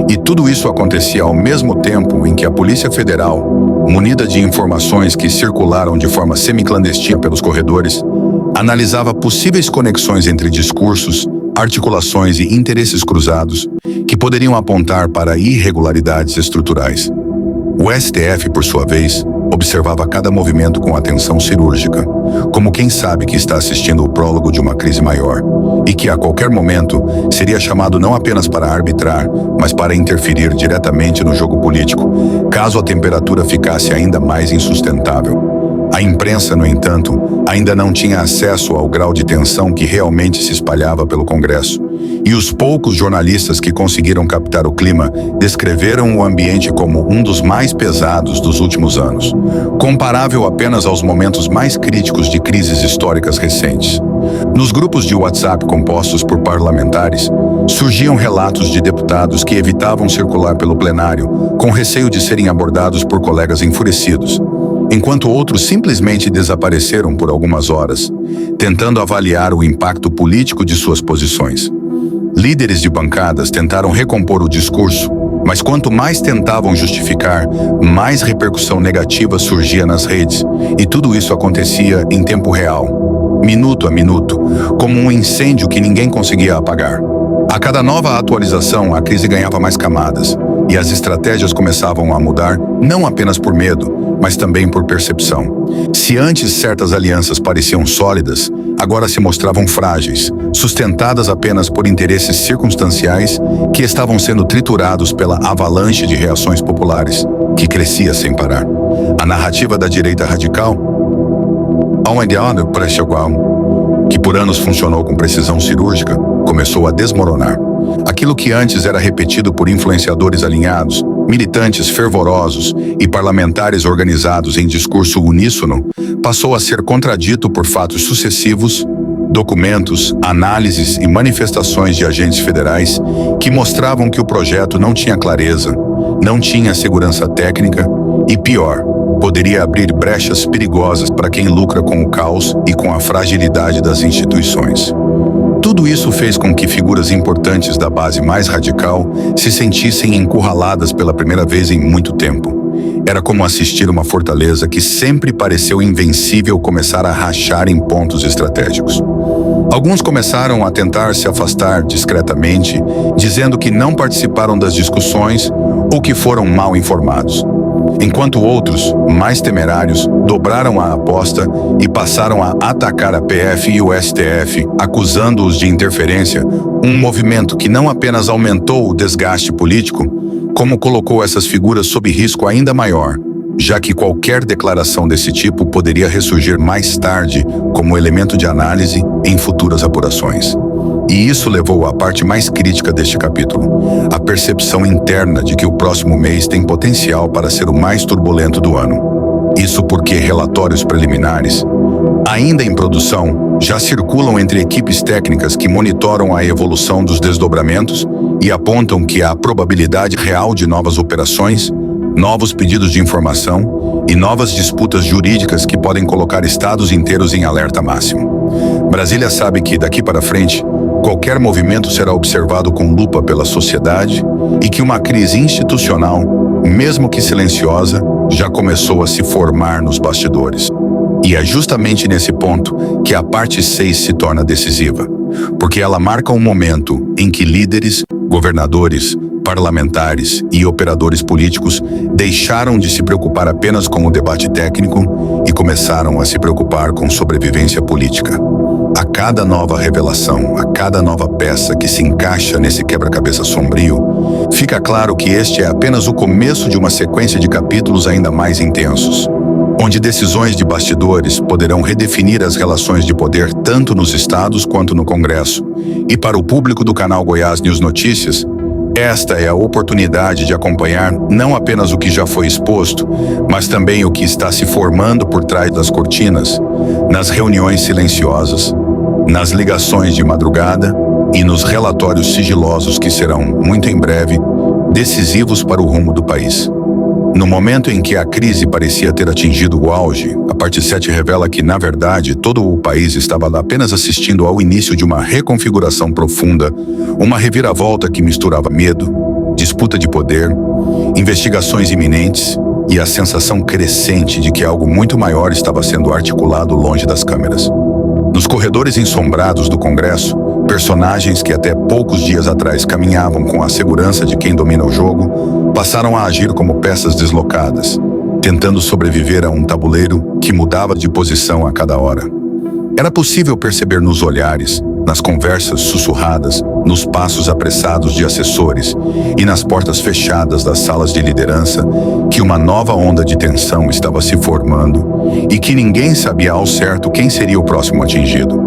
E tudo isso acontecia ao mesmo tempo em que a Polícia Federal, munida de informações que circularam de forma semiclandestina pelos corredores, analisava possíveis conexões entre discursos, articulações e interesses cruzados que poderiam apontar para irregularidades estruturais. O STF, por sua vez, observava cada movimento com atenção cirúrgica, como quem sabe que está assistindo o prólogo de uma crise maior, e que a qualquer momento seria chamado não apenas para arbitrar, mas para interferir diretamente no jogo político, caso a temperatura ficasse ainda mais insustentável. A imprensa, no entanto, ainda não tinha acesso ao grau de tensão que realmente se espalhava pelo Congresso. E os poucos jornalistas que conseguiram captar o clima descreveram o ambiente como um dos mais pesados dos últimos anos, comparável apenas aos momentos mais críticos de crises históricas recentes. Nos grupos de WhatsApp compostos por parlamentares, surgiam relatos de deputados que evitavam circular pelo plenário, com receio de serem abordados por colegas enfurecidos, enquanto outros simplesmente desapareceram por algumas horas, tentando avaliar o impacto político de suas posições. Líderes de bancadas tentaram recompor o discurso, mas quanto mais tentavam justificar, mais repercussão negativa surgia nas redes, e tudo isso acontecia em tempo real, minuto a minuto, como um incêndio que ninguém conseguia apagar. A cada nova atualização, a crise ganhava mais camadas, e as estratégias começavam a mudar não apenas por medo, mas também por percepção. Se antes certas alianças pareciam sólidas, agora se mostravam frágeis, sustentadas apenas por interesses circunstanciais que estavam sendo triturados pela avalanche de reações populares, que crescia sem parar. A narrativa da direita radical, que por anos funcionou com precisão cirúrgica, começou a desmoronar. Aquilo que antes era repetido por influenciadores alinhados, militantes fervorosos e parlamentares organizados em discurso uníssono, passou a ser contradito por fatos sucessivos, documentos, análises e manifestações de agentes federais que mostravam que o projeto não tinha clareza, não tinha segurança técnica e, pior, poderia abrir brechas perigosas para quem lucra com o caos e com a fragilidade das instituições. Tudo isso fez com que figuras importantes da base mais radical se sentissem encurraladas pela primeira vez em muito tempo. Era como assistir uma fortaleza que sempre pareceu invencível começar a rachar em pontos estratégicos. Alguns começaram a tentar se afastar discretamente, dizendo que não participaram das discussões ou que foram mal informados. Enquanto outros, mais temerários, dobraram a aposta e passaram a atacar a PF e o STF, acusando-os de interferência, um movimento que não apenas aumentou o desgaste político, como colocou essas figuras sob risco ainda maior, já que qualquer declaração desse tipo poderia ressurgir mais tarde como elemento de análise em futuras apurações. E isso levou à parte mais crítica deste capítulo, a percepção interna de que o próximo mês tem potencial para ser o mais turbulento do ano. Isso porque relatórios preliminares, ainda em produção, já circulam entre equipes técnicas que monitoram a evolução dos desdobramentos e apontam que há probabilidade real de novas operações, novos pedidos de informação e novas disputas jurídicas que podem colocar estados inteiros em alerta máximo. Brasília sabe que, daqui para frente, qualquer movimento será observado com lupa pela sociedade e que uma crise institucional, mesmo que silenciosa, já começou a se formar nos bastidores. E é justamente nesse ponto que a parte 6 se torna decisiva, porque ela marca um momento em que líderes, governadores, parlamentares e operadores políticos deixaram de se preocupar apenas com o debate técnico e começaram a se preocupar com sobrevivência política. A cada nova revelação, a cada nova peça que se encaixa nesse quebra-cabeça sombrio, fica claro que este é apenas o começo de uma sequência de capítulos ainda mais intensos, onde decisões de bastidores poderão redefinir as relações de poder tanto nos estados quanto no Congresso. E para o público do canal Goiás News Notícias, esta é a oportunidade de acompanhar não apenas o que já foi exposto, mas também o que está se formando por trás das cortinas, nas reuniões silenciosas, nas ligações de madrugada e nos relatórios sigilosos que serão, muito em breve, decisivos para o rumo do país. No momento em que a crise parecia ter atingido o auge, a parte 7 revela que, na verdade, todo o país estava apenas assistindo ao início de uma reconfiguração profunda, uma reviravolta que misturava medo, disputa de poder, investigações iminentes e a sensação crescente de que algo muito maior estava sendo articulado longe das câmeras. Nos corredores ensombrados do Congresso, personagens que até poucos dias atrás caminhavam com a segurança de quem domina o jogo, passaram a agir como peças deslocadas, tentando sobreviver a um tabuleiro que mudava de posição a cada hora. Era possível perceber nos olhares, nas conversas sussurradas, nos passos apressados de assessores e nas portas fechadas das salas de liderança que uma nova onda de tensão estava se formando e que ninguém sabia ao certo quem seria o próximo atingido.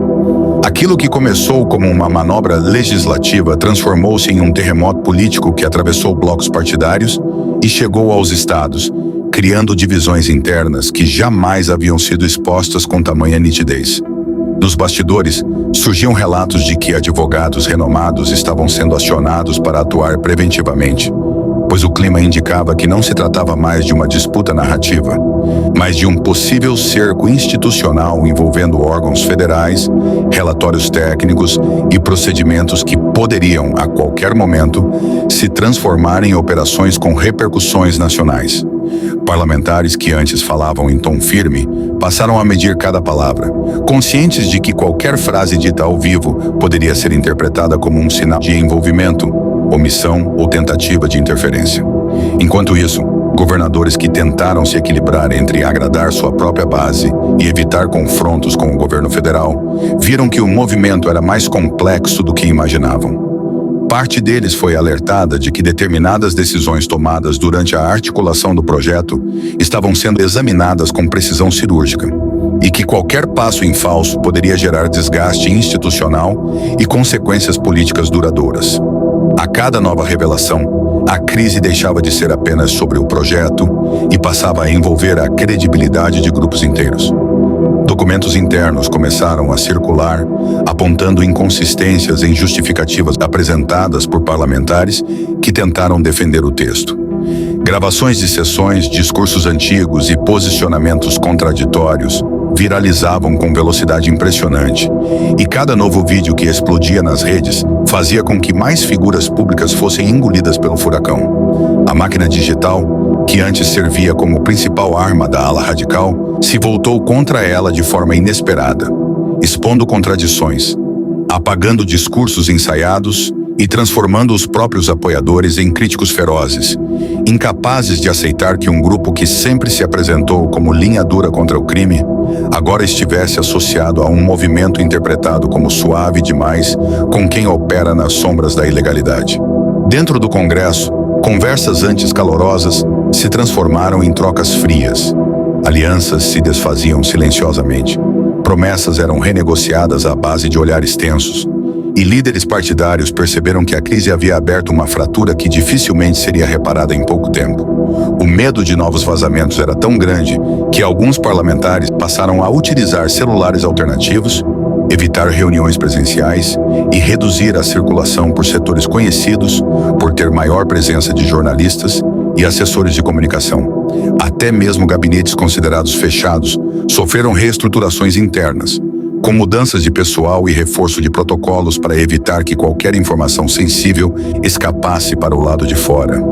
Aquilo que começou como uma manobra legislativa transformou-se em um terremoto político que atravessou blocos partidários e chegou aos estados, criando divisões internas que jamais haviam sido expostas com tamanha nitidez. Nos bastidores, surgiam relatos de que advogados renomados estavam sendo acionados para atuar preventivamente, pois o clima indicava que não se tratava mais de uma disputa narrativa, mas de um possível cerco institucional envolvendo órgãos federais, relatórios técnicos e procedimentos que poderiam, a qualquer momento, se transformar em operações com repercussões nacionais. Parlamentares que antes falavam em tom firme passaram a medir cada palavra, conscientes de que qualquer frase dita ao vivo poderia ser interpretada como um sinal de envolvimento, omissão ou tentativa de interferência. Enquanto isso, governadores que tentaram se equilibrar entre agradar sua própria base e evitar confrontos com o governo federal, viram que o movimento era mais complexo do que imaginavam. Parte deles foi alertada de que determinadas decisões tomadas durante a articulação do projeto estavam sendo examinadas com precisão cirúrgica e que qualquer passo em falso poderia gerar desgaste institucional e consequências políticas duradouras. A cada nova revelação, a crise deixava de ser apenas sobre o projeto e passava a envolver a credibilidade de grupos inteiros. Documentos internos começaram a circular, apontando inconsistências em justificativas apresentadas por parlamentares que tentaram defender o texto. Gravações de sessões, discursos antigos e posicionamentos contraditórios viralizavam com velocidade impressionante, e cada novo vídeo que explodia nas redes fazia com que mais figuras públicas fossem engolidas pelo furacão. A máquina digital, que antes servia como principal arma da ala radical, se voltou contra ela de forma inesperada, expondo contradições, apagando discursos ensaiados e transformando os próprios apoiadores em críticos ferozes, incapazes de aceitar que um grupo que sempre se apresentou como linha dura contra o crime, agora estivesse associado a um movimento interpretado como suave demais com quem opera nas sombras da ilegalidade. Dentro do Congresso, conversas antes calorosas se transformaram em trocas frias. Alianças se desfaziam silenciosamente. Promessas eram renegociadas à base de olhares tensos. E líderes partidários perceberam que a crise havia aberto uma fratura que dificilmente seria reparada em pouco tempo. O medo de novos vazamentos era tão grande que alguns parlamentares passaram a utilizar celulares alternativos, evitar reuniões presenciais e reduzir a circulação por setores conhecidos por ter maior presença de jornalistas e assessores de comunicação. Até mesmo gabinetes considerados fechados sofreram reestruturações internas, com mudanças de pessoal e reforço de protocolos para evitar que qualquer informação sensível escapasse para o lado de fora.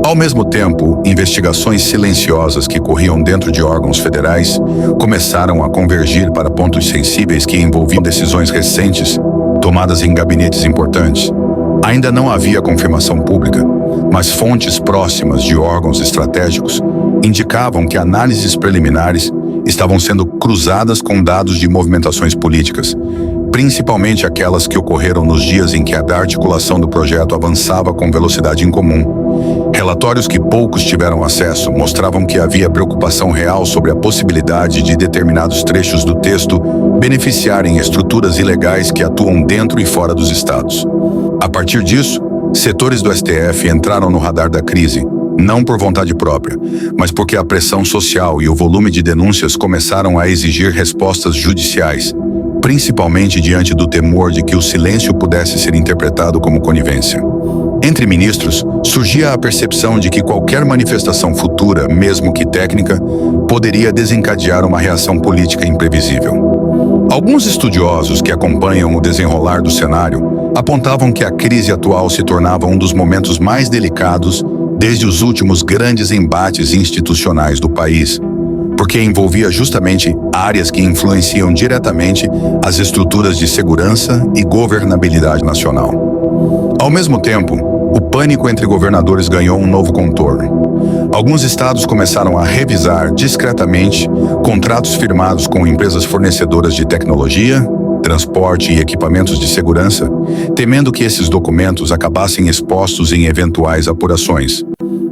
Ao mesmo tempo, investigações silenciosas que corriam dentro de órgãos federais começaram a convergir para pontos sensíveis que envolviam decisões recentes tomadas em gabinetes importantes. Ainda não havia confirmação pública, mas fontes próximas de órgãos estratégicos indicavam que análises preliminares estavam sendo cruzadas com dados de movimentações políticas, principalmente aquelas que ocorreram nos dias em que a articulação do projeto avançava com velocidade incomum. Relatórios que poucos tiveram acesso mostravam que havia preocupação real sobre a possibilidade de determinados trechos do texto beneficiarem estruturas ilegais que atuam dentro e fora dos estados. A partir disso, setores do STF entraram no radar da crise, não por vontade própria, mas porque a pressão social e o volume de denúncias começaram a exigir respostas judiciais, principalmente diante do temor de que o silêncio pudesse ser interpretado como conivência. Entre ministros, surgia a percepção de que qualquer manifestação futura, mesmo que técnica, poderia desencadear uma reação política imprevisível. Alguns estudiosos que acompanham o desenrolar do cenário apontavam que a crise atual se tornava um dos momentos mais delicados desde os últimos grandes embates institucionais do país, porque envolvia justamente áreas que influenciam diretamente as estruturas de segurança e governabilidade nacional. Ao mesmo tempo, o pânico entre governadores ganhou um novo contorno. Alguns estados começaram a revisar discretamente contratos firmados com empresas fornecedoras de tecnologia, transporte e equipamentos de segurança, temendo que esses documentos acabassem expostos em eventuais apurações.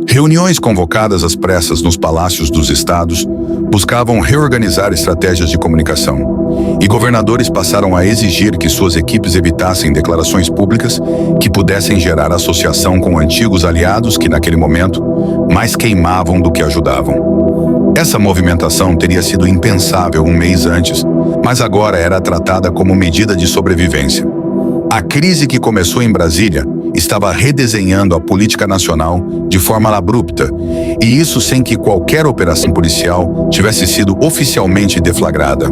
Reuniões convocadas às pressas nos palácios dos estados buscavam reorganizar estratégias de comunicação, e governadores passaram a exigir que suas equipes evitassem declarações públicas que pudessem gerar associação com antigos aliados que, naquele momento, mais queimavam do que ajudavam. Essa movimentação teria sido impensável um mês antes, mas agora era tratada como medida de sobrevivência. A crise que começou em Brasília estava redesenhando a política nacional de forma abrupta, e isso sem que qualquer operação policial tivesse sido oficialmente deflagrada.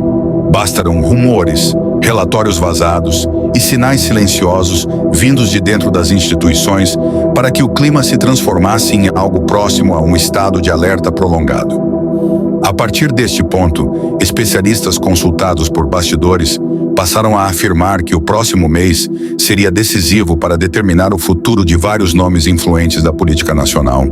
Bastaram rumores, relatórios vazados e sinais silenciosos vindos de dentro das instituições para que o clima se transformasse em algo próximo a um estado de alerta prolongado. A partir deste ponto, especialistas consultados por bastidores passaram a afirmar que o próximo mês seria decisivo para determinar o futuro de vários nomes influentes da política nacional.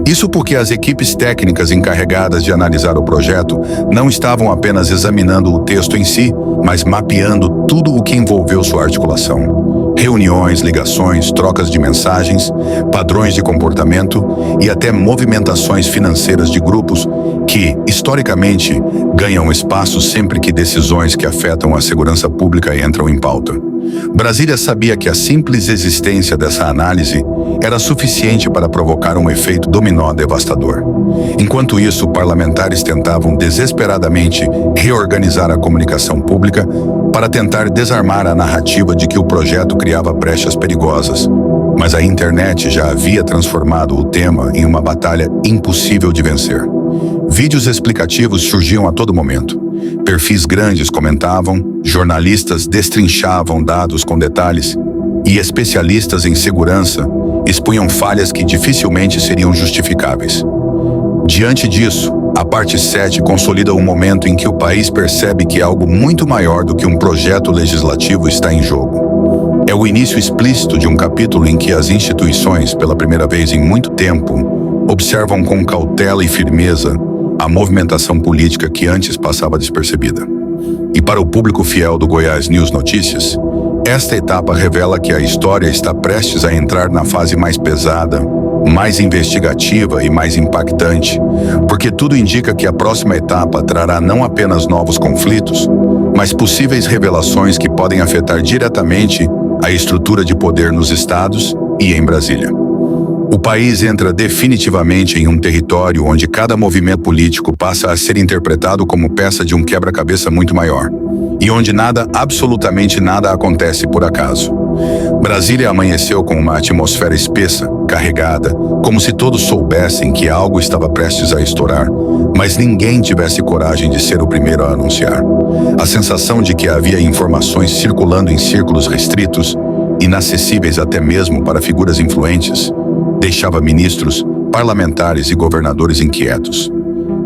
Isso porque as equipes técnicas encarregadas de analisar o projeto não estavam apenas examinando o texto em si, mas mapeando tudo o que envolveu sua articulação. Reuniões, ligações, trocas de mensagens, padrões de comportamento e até movimentações financeiras de grupos que, historicamente, ganham espaço sempre que decisões que afetam a segurança pública entram em pauta. Brasília sabia que a simples existência dessa análise era suficiente para provocar um efeito dominó devastador. Enquanto isso, parlamentares tentavam desesperadamente reorganizar a comunicação pública para tentar desarmar a narrativa de que o projeto criava brechas perigosas. Mas a internet já havia transformado o tema em uma batalha impossível de vencer. Vídeos explicativos surgiam a todo momento. Perfis grandes comentavam, jornalistas destrinchavam dados com detalhes e especialistas em segurança expunham falhas que dificilmente seriam justificáveis. Diante disso, a parte 7 consolida um momento em que o país percebe que algo muito maior do que um projeto legislativo está em jogo. É o início explícito de um capítulo em que as instituições, pela primeira vez em muito tempo, observam com cautela e firmeza a movimentação política que antes passava despercebida. E para o público fiel do Goiás News Notícias, esta etapa revela que a história está prestes a entrar na fase mais pesada, mais investigativa e mais impactante, porque tudo indica que a próxima etapa trará não apenas novos conflitos, mas possíveis revelações que podem afetar diretamente a estrutura de poder nos estados e em Brasília. O país entra definitivamente em um território onde cada movimento político passa a ser interpretado como peça de um quebra-cabeça muito maior, e onde nada, absolutamente nada, acontece por acaso. Brasília amanheceu com uma atmosfera espessa, carregada, como se todos soubessem que algo estava prestes a estourar, mas ninguém tivesse coragem de ser o primeiro a anunciar. A sensação de que havia informações circulando em círculos restritos, inacessíveis até mesmo para figuras influentes, deixava ministros, parlamentares e governadores inquietos.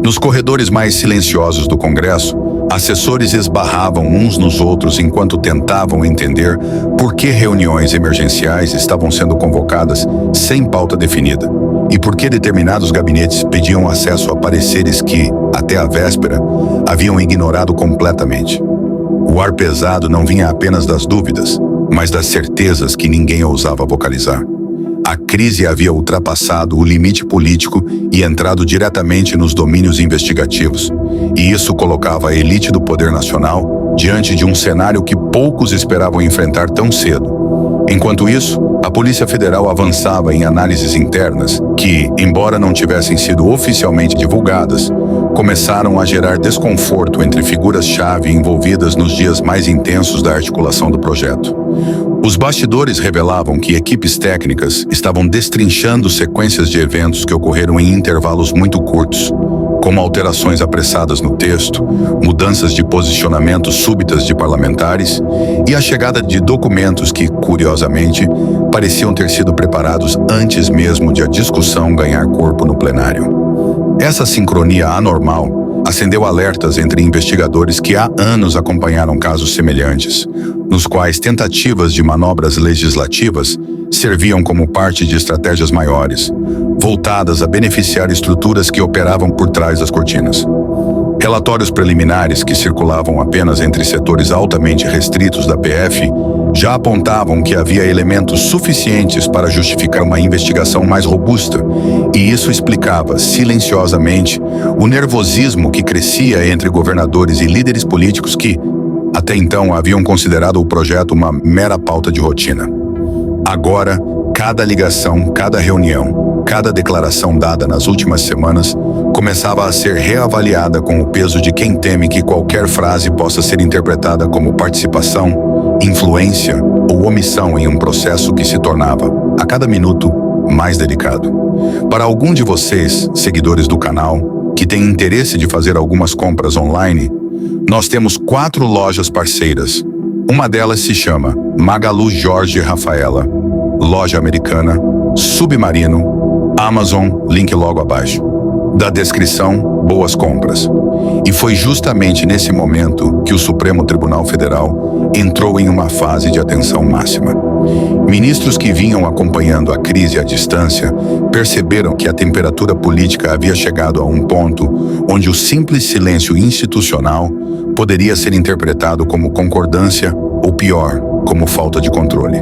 Nos corredores mais silenciosos do Congresso, assessores esbarravam uns nos outros enquanto tentavam entender por que reuniões emergenciais estavam sendo convocadas sem pauta definida e por que determinados gabinetes pediam acesso a pareceres que, até a véspera, haviam ignorado completamente. O ar pesado não vinha apenas das dúvidas, mas das certezas que ninguém ousava vocalizar. A crise havia ultrapassado o limite político e entrado diretamente nos domínios investigativos, e isso colocava a elite do poder nacional diante de um cenário que poucos esperavam enfrentar tão cedo. Enquanto isso, a Polícia Federal avançava em análises internas que, embora não tivessem sido oficialmente divulgadas, começaram a gerar desconforto entre figuras-chave envolvidas nos dias mais intensos da articulação do projeto. Os bastidores revelavam que equipes técnicas estavam destrinchando sequências de eventos que ocorreram em intervalos muito curtos, como alterações apressadas no texto, mudanças de posicionamento súbitas de parlamentares e a chegada de documentos que, curiosamente, pareciam ter sido preparados antes mesmo de a discussão ganhar corpo no plenário. Essa sincronia anormal acendeu alertas entre investigadores que há anos acompanharam casos semelhantes, nos quais tentativas de manobras legislativas serviam como parte de estratégias maiores, voltadas a beneficiar estruturas que operavam por trás das cortinas. Relatórios preliminares que circulavam apenas entre setores altamente restritos da PF já apontavam que havia elementos suficientes para justificar uma investigação mais robusta, e isso explicava, silenciosamente, o nervosismo que crescia entre governadores e líderes políticos que, até então, haviam considerado o projeto uma mera pauta de rotina. Agora, cada ligação, cada reunião, cada declaração dada nas últimas semanas começava a ser reavaliada com o peso de quem teme que qualquer frase possa ser interpretada como participação, influência ou omissão em um processo que se tornava, a cada minuto, mais delicado. Para algum de vocês, seguidores do canal, que têm interesse de fazer algumas compras online, nós temos 4 lojas parceiras. Uma delas se chama Magalu Jorge Rafaela, Loja Americana, Submarino, Amazon, link logo abaixo. Da descrição, boas compras. E foi justamente nesse momento que o Supremo Tribunal Federal entrou em uma fase de atenção máxima. Ministros que vinham acompanhando a crise à distância perceberam que a temperatura política havia chegado a um ponto onde o simples silêncio institucional poderia ser interpretado como concordância ou, pior, como falta de controle.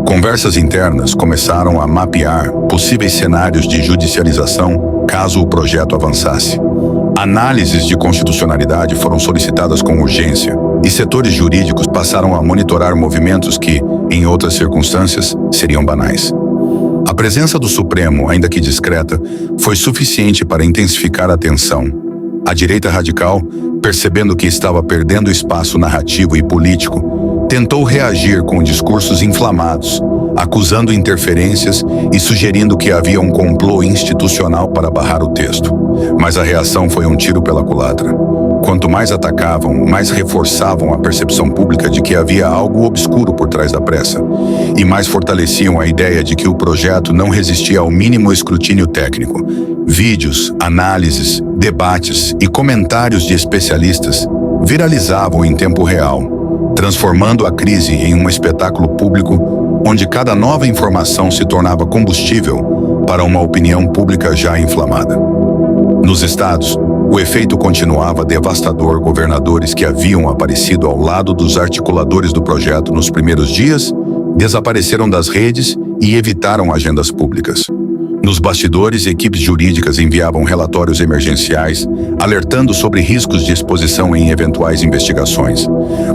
Conversas internas começaram a mapear possíveis cenários de judicialização caso o projeto avançasse. Análises de constitucionalidade foram solicitadas com urgência e setores jurídicos passaram a monitorar movimentos que, em outras circunstâncias, seriam banais. A presença do Supremo, ainda que discreta, foi suficiente para intensificar a tensão. A direita radical, percebendo que estava perdendo espaço narrativo e político, tentou reagir com discursos inflamados, acusando interferências e sugerindo que havia um complô institucional para barrar o texto. Mas a reação foi um tiro pela culatra. Quanto mais atacavam, mais reforçavam a percepção pública de que havia algo obscuro por trás da pressa, e mais fortaleciam a ideia de que o projeto não resistia ao mínimo escrutínio técnico. Vídeos, análises, debates e comentários de especialistas viralizavam em tempo real, transformando a crise em um espetáculo público onde cada nova informação se tornava combustível para uma opinião pública já inflamada. Nos estados, o efeito continuava devastador. Governadores que haviam aparecido ao lado dos articuladores do projeto nos primeiros dias desapareceram das redes e evitaram agendas públicas. Nos bastidores, equipes jurídicas enviavam relatórios emergenciais, alertando sobre riscos de exposição em eventuais investigações.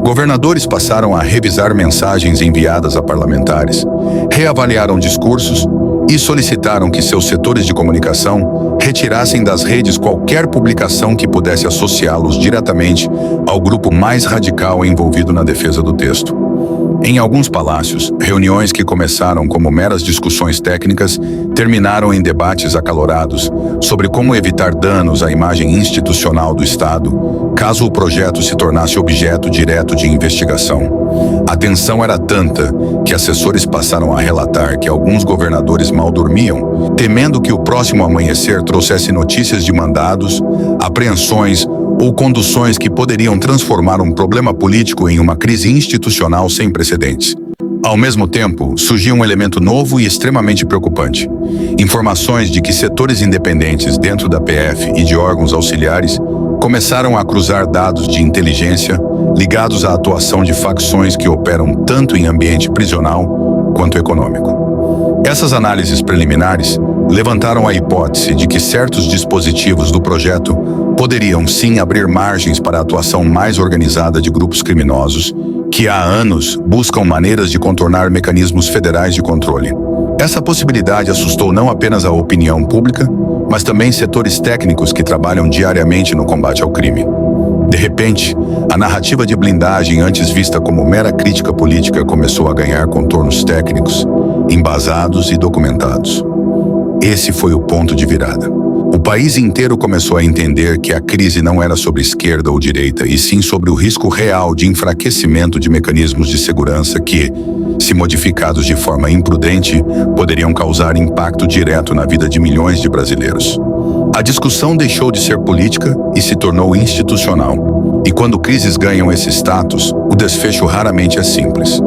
Governadores passaram a revisar mensagens enviadas a parlamentares, reavaliaram discursos e solicitaram que seus setores de comunicação retirassem das redes qualquer publicação que pudesse associá-los diretamente ao grupo mais radical envolvido na defesa do texto. Em alguns palácios, reuniões que começaram como meras discussões técnicas terminaram em debates acalorados sobre como evitar danos à imagem institucional do Estado, caso o projeto se tornasse objeto direto de investigação. A tensão era tanta que assessores passaram a relatar que alguns governadores mal dormiam, temendo que o próximo amanhecer trouxesse notícias de mandados, apreensões ou conduções que poderiam transformar um problema político em uma crise institucional sem precedentes. Ao mesmo tempo, surgia um elemento novo e extremamente preocupante: informações de que setores independentes dentro da PF e de órgãos auxiliares começaram a cruzar dados de inteligência ligados à atuação de facções que operam tanto em ambiente prisional quanto econômico. Essas análises preliminares levantaram a hipótese de que certos dispositivos do projeto poderiam sim abrir margens para a atuação mais organizada de grupos criminosos que há anos buscam maneiras de contornar mecanismos federais de controle. Essa possibilidade assustou não apenas a opinião pública, mas também setores técnicos que trabalham diariamente no combate ao crime. De repente, a narrativa de blindagem, antes vista como mera crítica política, começou a ganhar contornos técnicos, embasados e documentados. Esse foi o ponto de virada. O país inteiro começou a entender que a crise não era sobre esquerda ou direita, e sim sobre o risco real de enfraquecimento de mecanismos de segurança que, se modificados de forma imprudente, poderiam causar impacto direto na vida de milhões de brasileiros. A discussão deixou de ser política e se tornou institucional. E quando crises ganham esse status, o desfecho raramente é simples.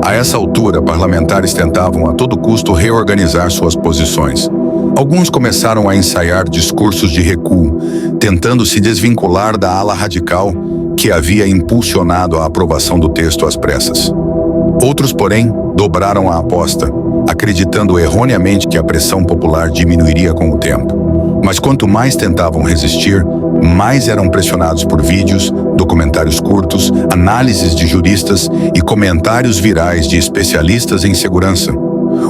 A essa altura, parlamentares tentavam a todo custo reorganizar suas posições. Alguns começaram a ensaiar discursos de recuo, tentando se desvincular da ala radical que havia impulsionado a aprovação do texto às pressas. Outros, porém, dobraram a aposta, acreditando erroneamente que a pressão popular diminuiria com o tempo. Mas quanto mais tentavam resistir, mais eram pressionados por vídeos, documentários curtos, análises de juristas e comentários virais de especialistas em segurança.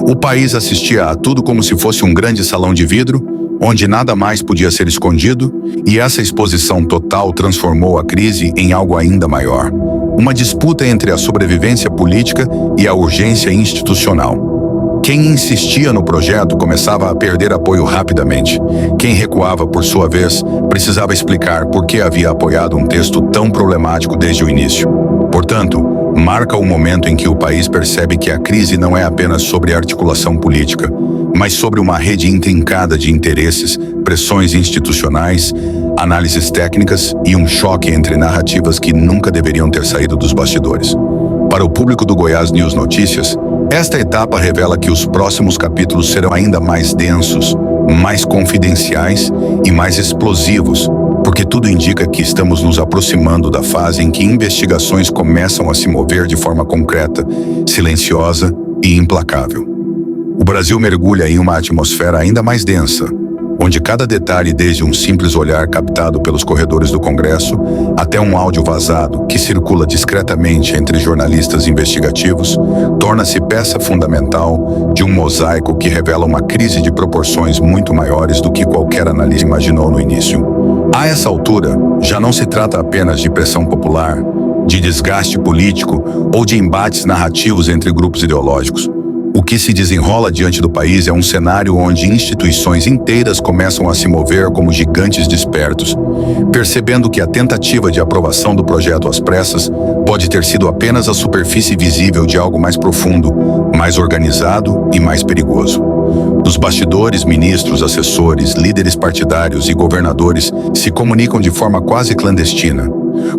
O país assistia a tudo como se fosse um grande salão de vidro, onde nada mais podia ser escondido, e essa exposição total transformou a crise em algo ainda maior. Uma disputa entre a sobrevivência política e a urgência institucional. Quem insistia no projeto começava a perder apoio rapidamente. Quem recuava, por sua vez, precisava explicar por que havia apoiado um texto tão problemático desde o início. Portanto, marca o momento em que o país percebe que a crise não é apenas sobre articulação política, mas sobre uma rede intrincada de interesses, pressões institucionais, análises técnicas e um choque entre narrativas que nunca deveriam ter saído dos bastidores. Para o público do Goiás News Notícias, esta etapa revela que os próximos capítulos serão ainda mais densos, mais confidenciais e mais explosivos, porque tudo indica que estamos nos aproximando da fase em que investigações começam a se mover de forma concreta, silenciosa e implacável. O Brasil mergulha em uma atmosfera ainda mais densa, onde cada detalhe, desde um simples olhar captado pelos corredores do Congresso até um áudio vazado que circula discretamente entre jornalistas investigativos, torna-se peça fundamental de um mosaico que revela uma crise de proporções muito maiores do que qualquer analista imaginou no início. A essa altura, já não se trata apenas de pressão popular, de desgaste político ou de embates narrativos entre grupos ideológicos. O que se desenrola diante do país é um cenário onde instituições inteiras começam a se mover como gigantes despertos, percebendo que a tentativa de aprovação do projeto às pressas pode ter sido apenas a superfície visível de algo mais profundo, mais organizado e mais perigoso. Nos bastidores, ministros, assessores, líderes partidários e governadores se comunicam de forma quase clandestina,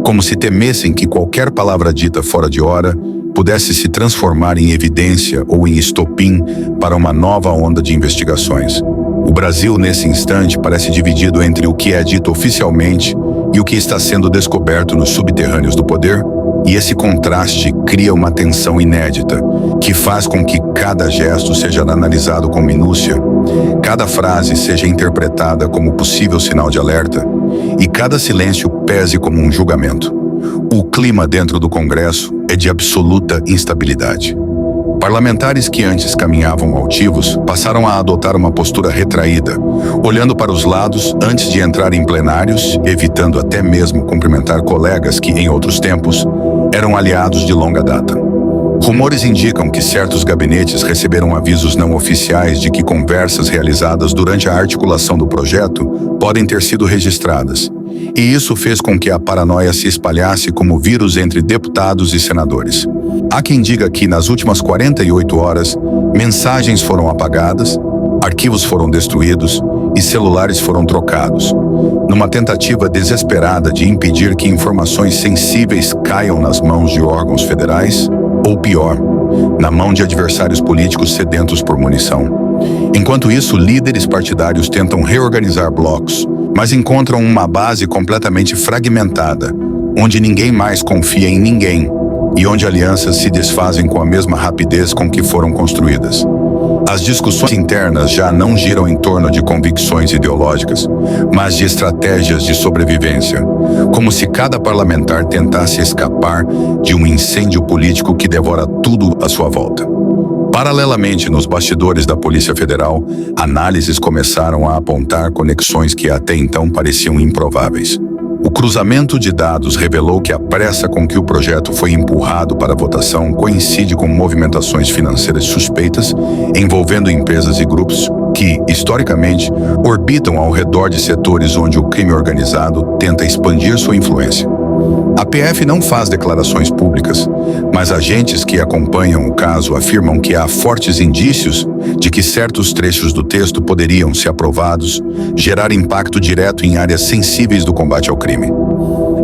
como se temessem que qualquer palavra dita fora de hora pudesse se transformar em evidência ou em estopim para uma nova onda de investigações. O Brasil, nesse instante, parece dividido entre o que é dito oficialmente e o que está sendo descoberto nos subterrâneos do poder, e esse contraste cria uma tensão inédita, que faz com que cada gesto seja analisado com minúcia, cada frase seja interpretada como possível sinal de alerta, e cada silêncio pese como um julgamento. O clima dentro do Congresso é de absoluta instabilidade. Parlamentares que antes caminhavam altivos passaram a adotar uma postura retraída, olhando para os lados antes de entrar em plenários, evitando até mesmo cumprimentar colegas que, em outros tempos, eram aliados de longa data. Rumores indicam que certos gabinetes receberam avisos não oficiais de que conversas realizadas durante a articulação do projeto podem ter sido registradas, e isso fez com que a paranoia se espalhasse como vírus entre deputados e senadores. Há quem diga que, nas últimas 48 horas, mensagens foram apagadas, arquivos foram destruídos e celulares foram trocados, numa tentativa desesperada de impedir que informações sensíveis caiam nas mãos de órgãos federais, ou pior, na mão de adversários políticos sedentos por munição. Enquanto isso, líderes partidários tentam reorganizar blocos, mas encontram uma base completamente fragmentada, onde ninguém mais confia em ninguém e onde alianças se desfazem com a mesma rapidez com que foram construídas. As discussões internas já não giram em torno de convicções ideológicas, mas de estratégias de sobrevivência, como se cada parlamentar tentasse escapar de um incêndio político que devora tudo à sua volta. Paralelamente, nos bastidores da Polícia Federal, análises começaram a apontar conexões que até então pareciam improváveis. O cruzamento de dados revelou que a pressa com que o projeto foi empurrado para a votação coincide com movimentações financeiras suspeitas envolvendo empresas e grupos que, historicamente, orbitam ao redor de setores onde o crime organizado tenta expandir sua influência. A PF não faz declarações públicas, mas agentes que acompanham o caso afirmam que há fortes indícios de que certos trechos do texto poderiam, se aprovados, gerar impacto direto em áreas sensíveis do combate ao crime.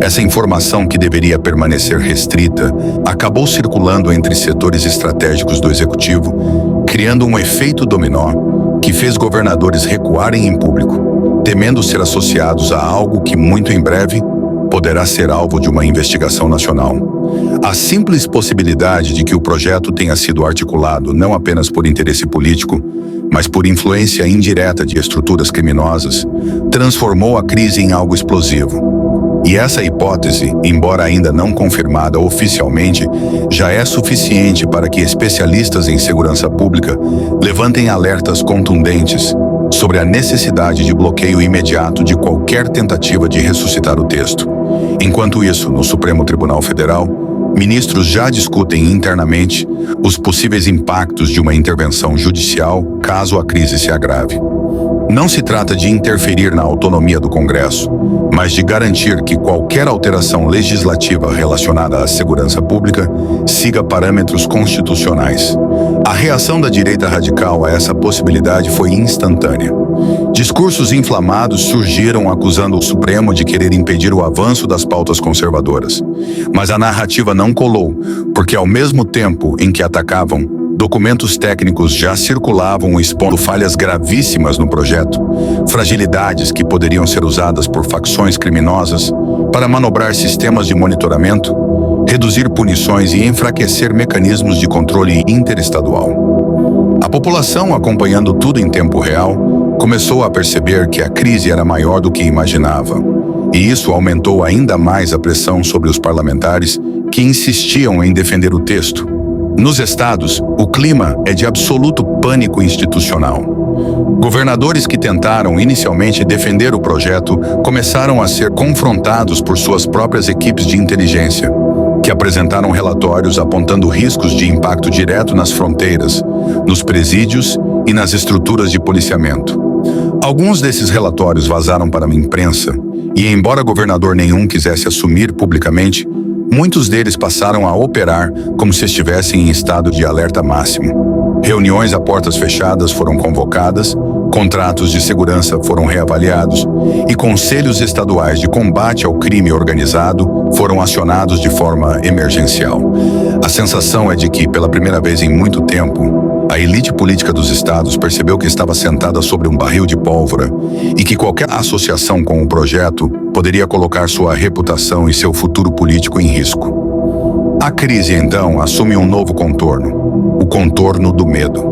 Essa informação, que deveria permanecer restrita, acabou circulando entre setores estratégicos do Executivo, criando um efeito dominó que fez governadores recuarem em público, temendo ser associados a algo que, muito em breve, poderá ser alvo de uma investigação nacional. A simples possibilidade de que o projeto tenha sido articulado não apenas por interesse político, mas por influência indireta de estruturas criminosas, transformou a crise em algo explosivo. E essa hipótese, embora ainda não confirmada oficialmente, já é suficiente para que especialistas em segurança pública levantem alertas contundentes sobre a necessidade de bloqueio imediato de qualquer tentativa de ressuscitar o texto. Enquanto isso, no Supremo Tribunal Federal, ministros já discutem internamente os possíveis impactos de uma intervenção judicial caso a crise se agrave. Não se trata de interferir na autonomia do Congresso, mas de garantir que qualquer alteração legislativa relacionada à segurança pública siga parâmetros constitucionais. A reação da direita radical a essa possibilidade foi instantânea. Discursos inflamados surgiram acusando o Supremo de querer impedir o avanço das pautas conservadoras. Mas a narrativa não colou, porque ao mesmo tempo em que atacavam, documentos técnicos já circulavam expondo falhas gravíssimas no projeto, fragilidades que poderiam ser usadas por facções criminosas para manobrar sistemas de monitoramento, reduzir punições e enfraquecer mecanismos de controle interestadual. A população, acompanhando tudo em tempo real, começou a perceber que a crise era maior do que imaginava, e isso aumentou ainda mais a pressão sobre os parlamentares que insistiam em defender o texto. Nos estados, o clima é de absoluto pânico institucional. Governadores que tentaram inicialmente defender o projeto começaram a ser confrontados por suas próprias equipes de inteligência, que apresentaram relatórios apontando riscos de impacto direto nas fronteiras, nos presídios e nas estruturas de policiamento. Alguns desses relatórios vazaram para a imprensa e, embora governador nenhum quisesse assumir publicamente, muitos deles passaram a operar como se estivessem em estado de alerta máximo. Reuniões a portas fechadas foram convocadas, contratos de segurança foram reavaliados e conselhos estaduais de combate ao crime organizado foram acionados de forma emergencial. A sensação é de que, pela primeira vez em muito tempo, a elite política dos estados percebeu que estava sentada sobre um barril de pólvora e que qualquer associação com o projeto poderia colocar sua reputação e seu futuro político em risco. A crise, então, assume um novo contorno, o contorno do medo.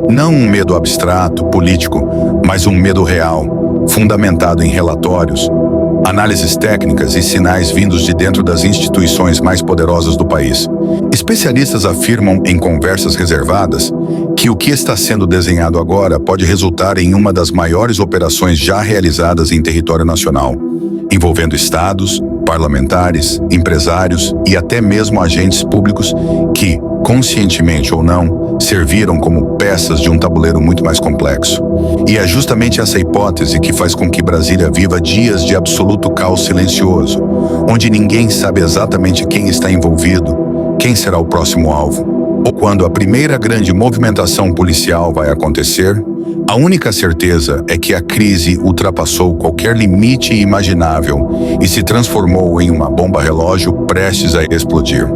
Não um medo abstrato, político, mas um medo real, fundamentado em relatórios, análises técnicas e sinais vindos de dentro das instituições mais poderosas do país. Especialistas afirmam em conversas reservadas que o que está sendo desenhado agora pode resultar em uma das maiores operações já realizadas em território nacional, envolvendo estados, parlamentares, empresários e até mesmo agentes públicos que, conscientemente ou não, serviram como peças de um tabuleiro muito mais complexo. E é justamente essa hipótese que faz com que Brasília viva dias de absoluto caos silencioso, onde ninguém sabe exatamente quem está envolvido, quem será o próximo alvo, ou quando a primeira grande movimentação policial vai acontecer. A única certeza é que a crise ultrapassou qualquer limite imaginável e se transformou em uma bomba-relógio prestes a explodir.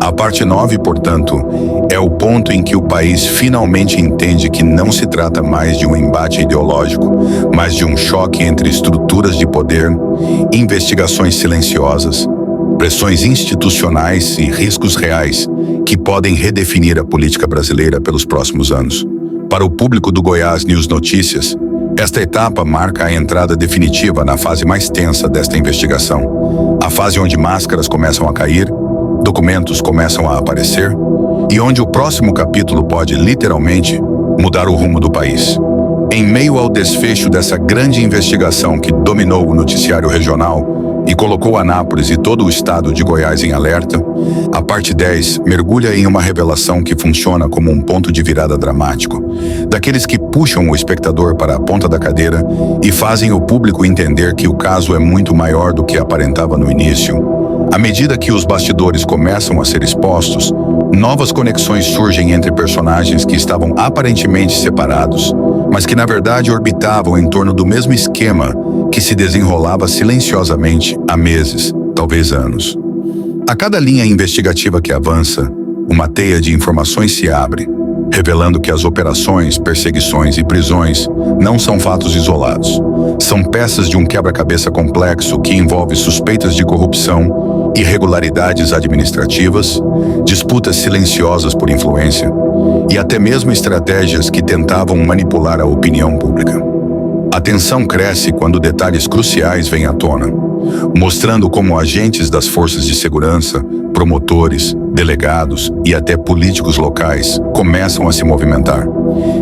A parte 9, portanto, é o ponto em que o país finalmente entende que não se trata mais de um embate ideológico, mas de um choque entre estruturas de poder, investigações silenciosas, pressões institucionais e riscos reais que podem redefinir a política brasileira pelos próximos anos. Para o público do Goiás News Notícias, esta etapa marca a entrada definitiva na fase mais tensa desta investigação, a fase onde máscaras começam a cair, documentos começam a aparecer e onde o próximo capítulo pode, literalmente, mudar o rumo do país. Em meio ao desfecho dessa grande investigação que dominou o noticiário regional e colocou Anápolis e todo o estado de Goiás em alerta, a parte 10 mergulha em uma revelação que funciona como um ponto de virada dramático, daqueles que puxam o espectador para a ponta da cadeira e fazem o público entender que o caso é muito maior do que aparentava no início. À medida que os bastidores começam a ser expostos, novas conexões surgem entre personagens que estavam aparentemente separados, mas que na verdade orbitavam em torno do mesmo esquema que se desenrolava silenciosamente há meses, talvez anos. A cada linha investigativa que avança, uma teia de informações se abre, revelando que as operações, perseguições e prisões não são fatos isolados. São peças de um quebra-cabeça complexo que envolve suspeitas de corrupção, irregularidades administrativas, disputas silenciosas por influência e até mesmo estratégias que tentavam manipular a opinião pública. A tensão cresce quando detalhes cruciais vêm à tona, mostrando como agentes das forças de segurança, promotores, delegados e até políticos locais começam a se movimentar,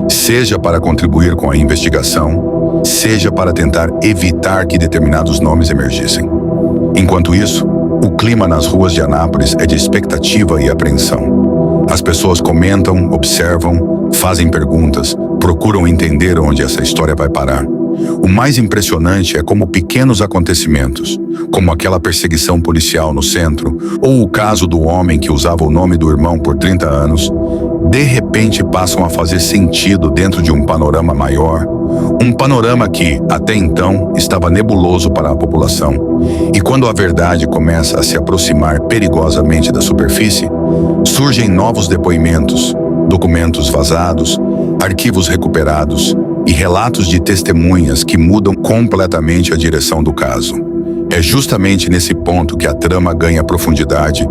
seja para contribuir com a investigação, seja para tentar evitar que determinados nomes emergissem. Enquanto isso, o clima nas ruas de Anápolis é de expectativa e apreensão. As pessoas comentam, observam, fazem perguntas, procuram entender onde essa história vai parar. O mais impressionante é como pequenos acontecimentos, como aquela perseguição policial no centro, ou o caso do homem que usava o nome do irmão por 30 anos, de repente passam a fazer sentido dentro de um panorama maior, um panorama que, até então, estava nebuloso para a população. E quando a verdade começa a se aproximar perigosamente da superfície, surgem novos depoimentos, documentos vazados, arquivos recuperados e relatos de testemunhas que mudam completamente a direção do caso. É justamente nesse ponto que a trama ganha profundidade,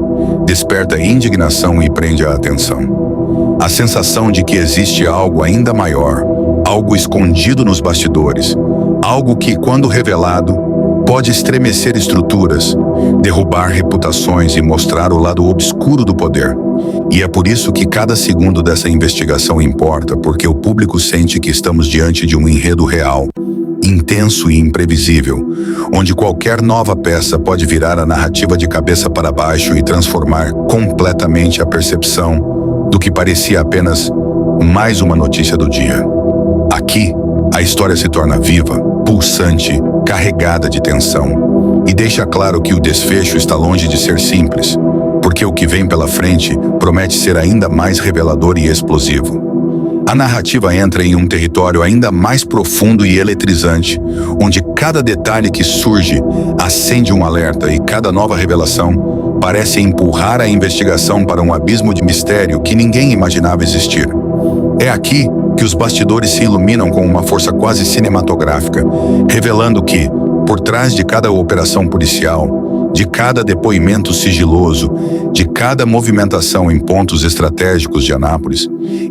desperta indignação e prende a atenção. A sensação de que existe algo ainda maior, algo escondido nos bastidores, algo que, quando revelado, pode estremecer estruturas, derrubar reputações e mostrar o lado obscuro do poder. E é por isso que cada segundo dessa investigação importa, porque o público sente que estamos diante de um enredo real, intenso e imprevisível, onde qualquer nova peça pode virar a narrativa de cabeça para baixo e transformar completamente a percepção do que parecia apenas mais uma notícia do dia. Aqui, a história se torna viva, pulsante, carregada de tensão, e deixa claro que o desfecho está longe de ser simples, porque o que vem pela frente promete ser ainda mais revelador e explosivo. A narrativa entra em um território ainda mais profundo e eletrizante, onde cada detalhe que surge acende um alerta e cada nova revelação parece empurrar a investigação para um abismo de mistério que ninguém imaginava existir. É aqui que os bastidores se iluminam com uma força quase cinematográfica, revelando que, por trás de cada operação policial, de cada depoimento sigiloso, de cada movimentação em pontos estratégicos de Anápolis,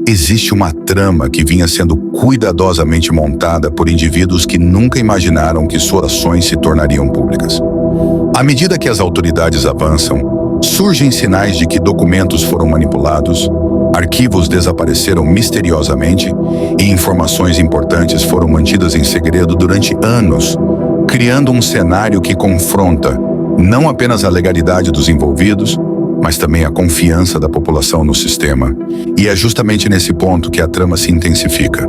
existe uma trama que vinha sendo cuidadosamente montada por indivíduos que nunca imaginaram que suas ações se tornariam públicas. À medida que as autoridades avançam, surgem sinais de que documentos foram manipulados, arquivos desapareceram misteriosamente e informações importantes foram mantidas em segredo durante anos, criando um cenário que confronta não apenas a legalidade dos envolvidos, mas também a confiança da população no sistema. E é justamente nesse ponto que a trama se intensifica,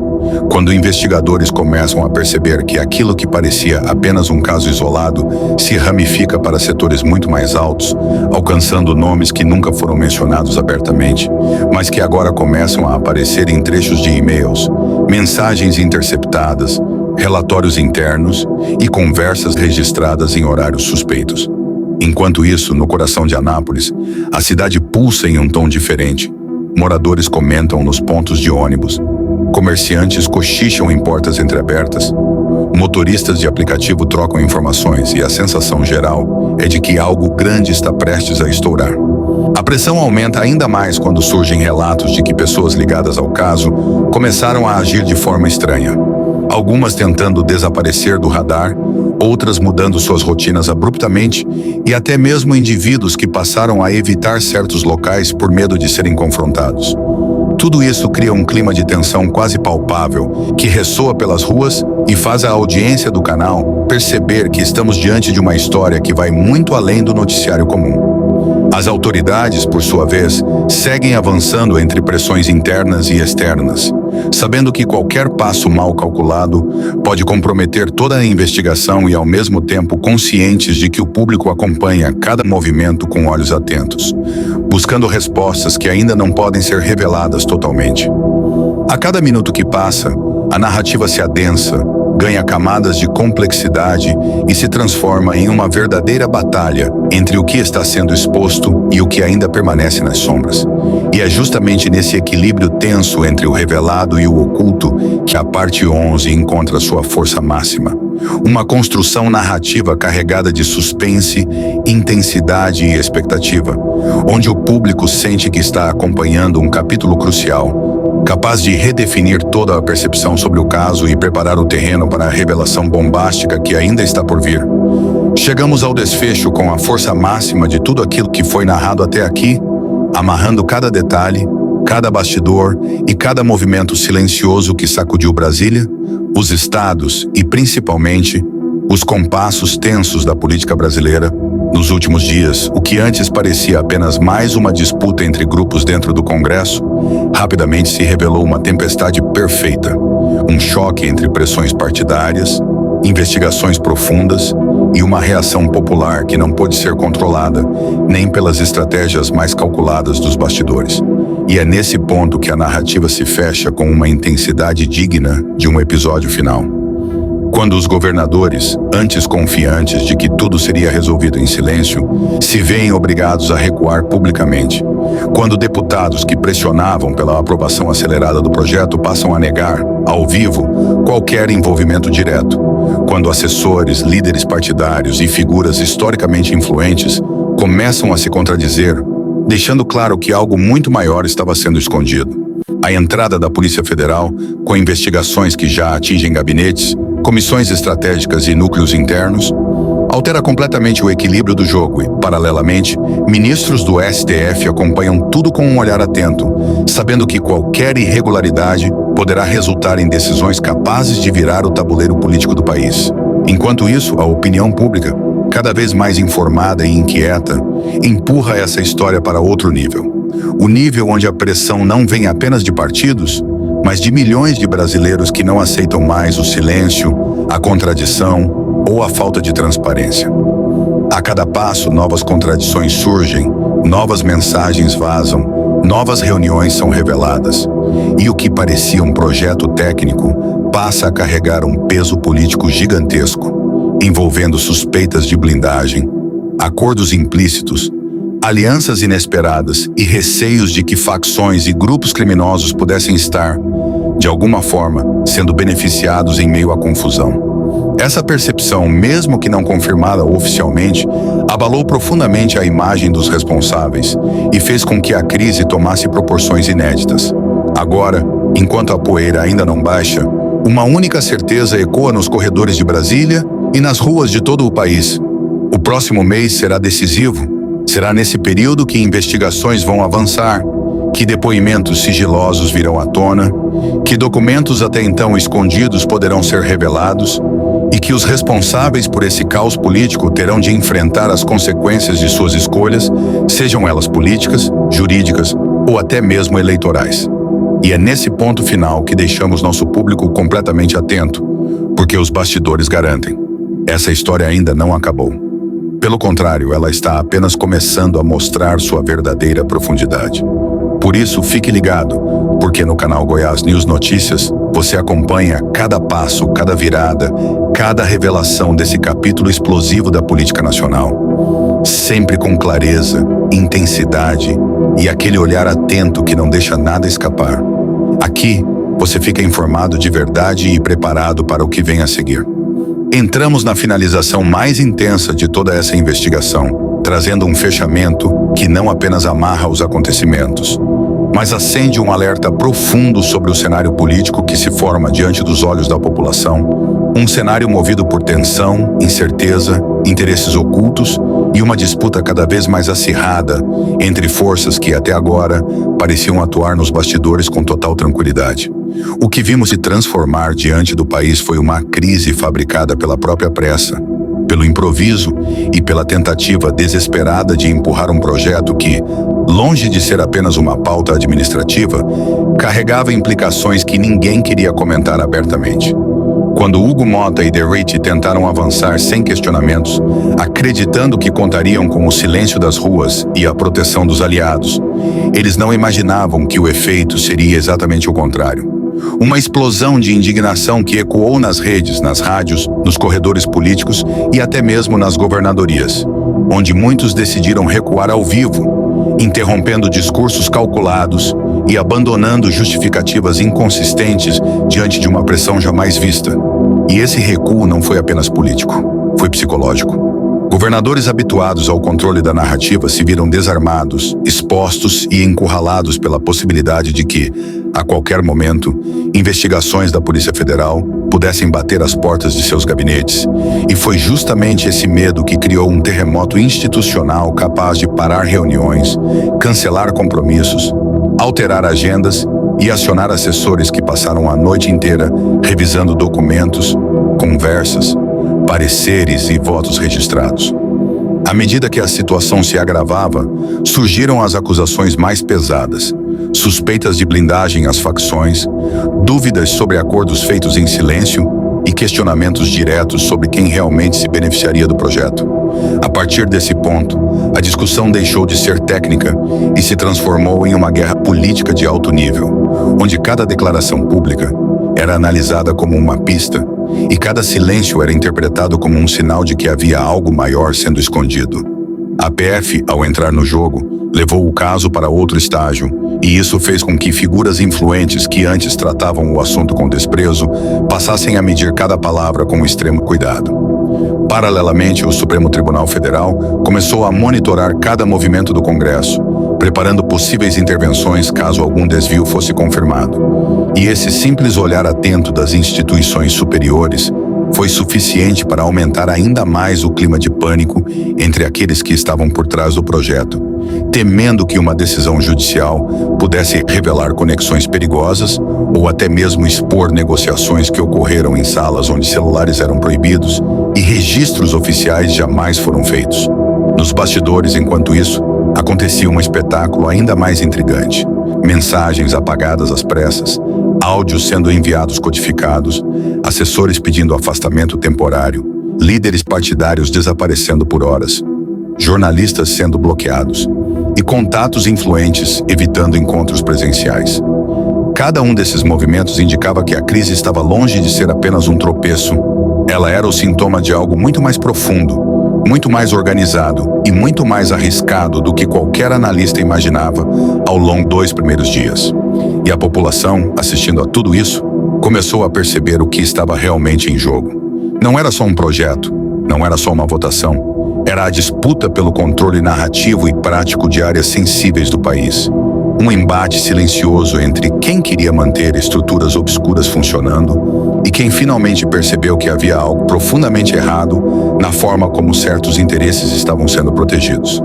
quando investigadores começam a perceber que aquilo que parecia apenas um caso isolado se ramifica para setores muito mais altos, alcançando nomes que nunca foram mencionados abertamente, mas que agora começam a aparecer em trechos de e-mails, mensagens interceptadas, relatórios internos e conversas registradas em horários suspeitos. Enquanto isso, no coração de Anápolis, a cidade pulsa em um tom diferente. Moradores comentam nos pontos de ônibus, comerciantes cochicham em portas entreabertas, motoristas de aplicativo trocam informações e a sensação geral é de que algo grande está prestes a estourar. A pressão aumenta ainda mais quando surgem relatos de que pessoas ligadas ao caso começaram a agir de forma estranha. Algumas tentando desaparecer do radar, outras mudando suas rotinas abruptamente e até mesmo indivíduos que passaram a evitar certos locais por medo de serem confrontados. Tudo isso cria um clima de tensão quase palpável que ressoa pelas ruas e faz a audiência do canal perceber que estamos diante de uma história que vai muito além do noticiário comum. As autoridades, por sua vez, seguem avançando entre pressões internas e externas, sabendo que qualquer passo mal calculado pode comprometer toda a investigação e, ao mesmo tempo, conscientes de que o público acompanha cada movimento com olhos atentos, buscando respostas que ainda não podem ser reveladas totalmente. A cada minuto que passa, a narrativa se adensa, ganha camadas de complexidade e se transforma em uma verdadeira batalha entre o que está sendo exposto e o que ainda permanece nas sombras. E é justamente nesse equilíbrio tenso entre o revelado e o oculto que a parte 11 encontra sua força máxima. Uma construção narrativa carregada de suspense, intensidade e expectativa, onde o público sente que está acompanhando um capítulo crucial, capaz de redefinir toda a percepção sobre o caso e preparar o terreno para a revelação bombástica que ainda está por vir. Chegamos ao desfecho com a força máxima de tudo aquilo que foi narrado até aqui, amarrando cada detalhe, cada bastidor e cada movimento silencioso que sacudiu Brasília, os estados e, principalmente, os compassos tensos da política brasileira. Nos últimos dias, o que antes parecia apenas mais uma disputa entre grupos dentro do Congresso, rapidamente se revelou uma tempestade perfeita, um choque entre pressões partidárias, investigações profundas e uma reação popular que não pôde ser controlada nem pelas estratégias mais calculadas dos bastidores. E é nesse ponto que a narrativa se fecha com uma intensidade digna de um episódio final. Quando os governadores, antes confiantes de que tudo seria resolvido em silêncio, se veem obrigados a recuar publicamente. Quando deputados que pressionavam pela aprovação acelerada do projeto passam a negar, ao vivo, qualquer envolvimento direto. Quando assessores, líderes partidários e figuras historicamente influentes começam a se contradizer, deixando claro que algo muito maior estava sendo escondido. A entrada da Polícia Federal, com investigações que já atingem gabinetes, comissões estratégicas e núcleos internos, altera completamente o equilíbrio do jogo e, paralelamente, ministros do STF acompanham tudo com um olhar atento, sabendo que qualquer irregularidade poderá resultar em decisões capazes de virar o tabuleiro político do país. Enquanto isso, a opinião pública, cada vez mais informada e inquieta, empurra essa história para outro nível. O nível onde a pressão não vem apenas de partidos, mas de milhões de brasileiros que não aceitam mais o silêncio, a contradição ou a falta de transparência. A cada passo, novas contradições surgem, novas mensagens vazam, novas reuniões são reveladas. E o que parecia um projeto técnico passa a carregar um peso político gigantesco, envolvendo suspeitas de blindagem, acordos implícitos, alianças inesperadas e receios de que facções e grupos criminosos pudessem estar, de alguma forma, sendo beneficiados em meio à confusão. Essa percepção, mesmo que não confirmada oficialmente, abalou profundamente a imagem dos responsáveis e fez com que a crise tomasse proporções inéditas. Agora, enquanto a poeira ainda não baixa, uma única certeza ecoa nos corredores de Brasília e nas ruas de todo o país. O próximo mês será decisivo. Será nesse período que investigações vão avançar, que depoimentos sigilosos virão à tona, que documentos até então escondidos poderão ser revelados e que os responsáveis por esse caos político terão de enfrentar as consequências de suas escolhas, sejam elas políticas, jurídicas ou até mesmo eleitorais. E é nesse ponto final que deixamos nosso público completamente atento, porque os bastidores garantem: essa história ainda não acabou. Pelo contrário, ela está apenas começando a mostrar sua verdadeira profundidade. Por isso, fique ligado, porque no canal Goiás News Notícias, você acompanha cada passo, cada virada, cada revelação desse capítulo explosivo da política nacional. Sempre com clareza, intensidade e aquele olhar atento que não deixa nada escapar. Aqui, você fica informado de verdade e preparado para o que vem a seguir. Entramos na finalização mais intensa de toda essa investigação, trazendo um fechamento que não apenas amarra os acontecimentos, mas acende um alerta profundo sobre o cenário político que se forma diante dos olhos da população, um cenário movido por tensão, incerteza, interesses ocultos e uma disputa cada vez mais acirrada entre forças que até agora pareciam atuar nos bastidores com total tranquilidade. O que vimos se transformar diante do país foi uma crise fabricada pela própria pressa, pelo improviso e pela tentativa desesperada de empurrar um projeto que, longe de ser apenas uma pauta administrativa, carregava implicações que ninguém queria comentar abertamente. Quando Hugo Mota e Derrite tentaram avançar sem questionamentos, acreditando que contariam com o silêncio das ruas e a proteção dos aliados, eles não imaginavam que o efeito seria exatamente o contrário. Uma explosão de indignação que ecoou nas redes, nas rádios, nos corredores políticos e até mesmo nas governadorias, onde muitos decidiram recuar ao vivo, interrompendo discursos calculados e abandonando justificativas inconsistentes diante de uma pressão jamais vista. E esse recuo não foi apenas político, foi psicológico. Governadores habituados ao controle da narrativa se viram desarmados, expostos e encurralados pela possibilidade de que, a qualquer momento, investigações da Polícia Federal pudessem bater às portas de seus gabinetes. E foi justamente esse medo que criou um terremoto institucional capaz de parar reuniões, cancelar compromissos, alterar agendas e acionar assessores que passaram a noite inteira revisando documentos, conversas, pareceres e votos registrados. À medida que a situação se agravava, surgiram as acusações mais pesadas, suspeitas de blindagem às facções, dúvidas sobre acordos feitos em silêncio e questionamentos diretos sobre quem realmente se beneficiaria do projeto. A partir desse ponto, a discussão deixou de ser técnica e se transformou em uma guerra política de alto nível, onde cada declaração pública era analisada como uma pista e cada silêncio era interpretado como um sinal de que havia algo maior sendo escondido. A PF, ao entrar no jogo, levou o caso para outro estágio, e isso fez com que figuras influentes que antes tratavam o assunto com desprezo passassem a medir cada palavra com extremo cuidado. Paralelamente, o Supremo Tribunal Federal começou a monitorar cada movimento do Congresso, preparando possíveis intervenções caso algum desvio fosse confirmado. E esse simples olhar atento das instituições superiores foi suficiente para aumentar ainda mais o clima de pânico entre aqueles que estavam por trás do projeto, temendo que uma decisão judicial pudesse revelar conexões perigosas ou até mesmo expor negociações que ocorreram em salas onde celulares eram proibidos e registros oficiais jamais foram feitos. Nos bastidores, enquanto isso, acontecia um espetáculo ainda mais intrigante. Mensagens apagadas às pressas, áudios sendo enviados codificados, assessores pedindo afastamento temporário, líderes partidários desaparecendo por horas, jornalistas sendo bloqueados e contatos influentes evitando encontros presenciais. Cada um desses movimentos indicava que a crise estava longe de ser apenas um tropeço. Ela era o sintoma de algo muito mais profundo, muito mais organizado e muito mais arriscado do que qualquer analista imaginava ao longo dos primeiros dias. E a população, assistindo a tudo isso, começou a perceber o que estava realmente em jogo. Não era só um projeto, não era só uma votação, era a disputa pelo controle narrativo e prático de áreas sensíveis do país. Um embate silencioso entre quem queria manter estruturas obscuras funcionando e quem finalmente percebeu que havia algo profundamente errado na forma como certos interesses estavam sendo protegidos.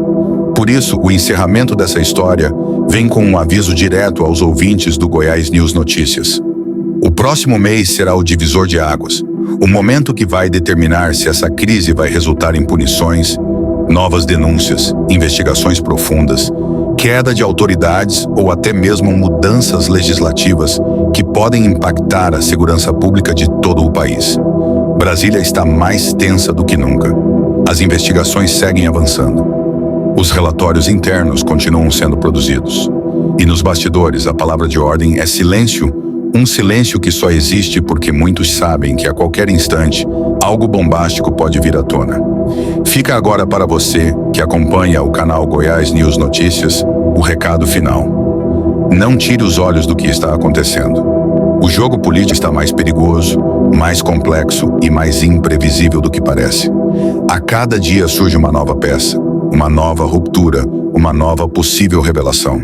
Por isso, o encerramento dessa história vem com um aviso direto aos ouvintes do Goiás News Notícias. O próximo mês será o divisor de águas, o momento que vai determinar se essa crise vai resultar em punições, novas denúncias, investigações profundas, queda de autoridades ou até mesmo mudanças legislativas que podem impactar a segurança pública de todo o país. Brasília está mais tensa do que nunca. As investigações seguem avançando. Os relatórios internos continuam sendo produzidos. E nos bastidores, a palavra de ordem é silêncio, um silêncio que só existe porque muitos sabem que a qualquer instante algo bombástico pode vir à tona. Fica agora para você, que acompanha o canal Goiás News Notícias, o recado final. Não tire os olhos do que está acontecendo. O jogo político está mais perigoso, mais complexo e mais imprevisível do que parece. A cada dia surge uma nova peça, uma nova ruptura, uma nova possível revelação.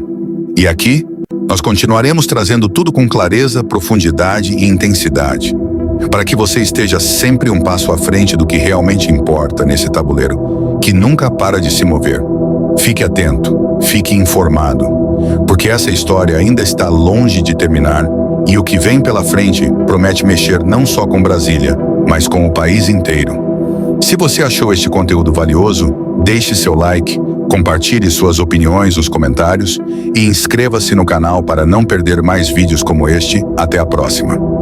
E aqui, nós continuaremos trazendo tudo com clareza, profundidade e intensidade, para que você esteja sempre um passo à frente do que realmente importa nesse tabuleiro, que nunca para de se mover. Fique atento, fique informado, porque essa história ainda está longe de terminar e o que vem pela frente promete mexer não só com Brasília, mas com o país inteiro. Se você achou este conteúdo valioso, deixe seu like, compartilhe suas opiniões nos comentários e inscreva-se no canal para não perder mais vídeos como este. Até a próxima!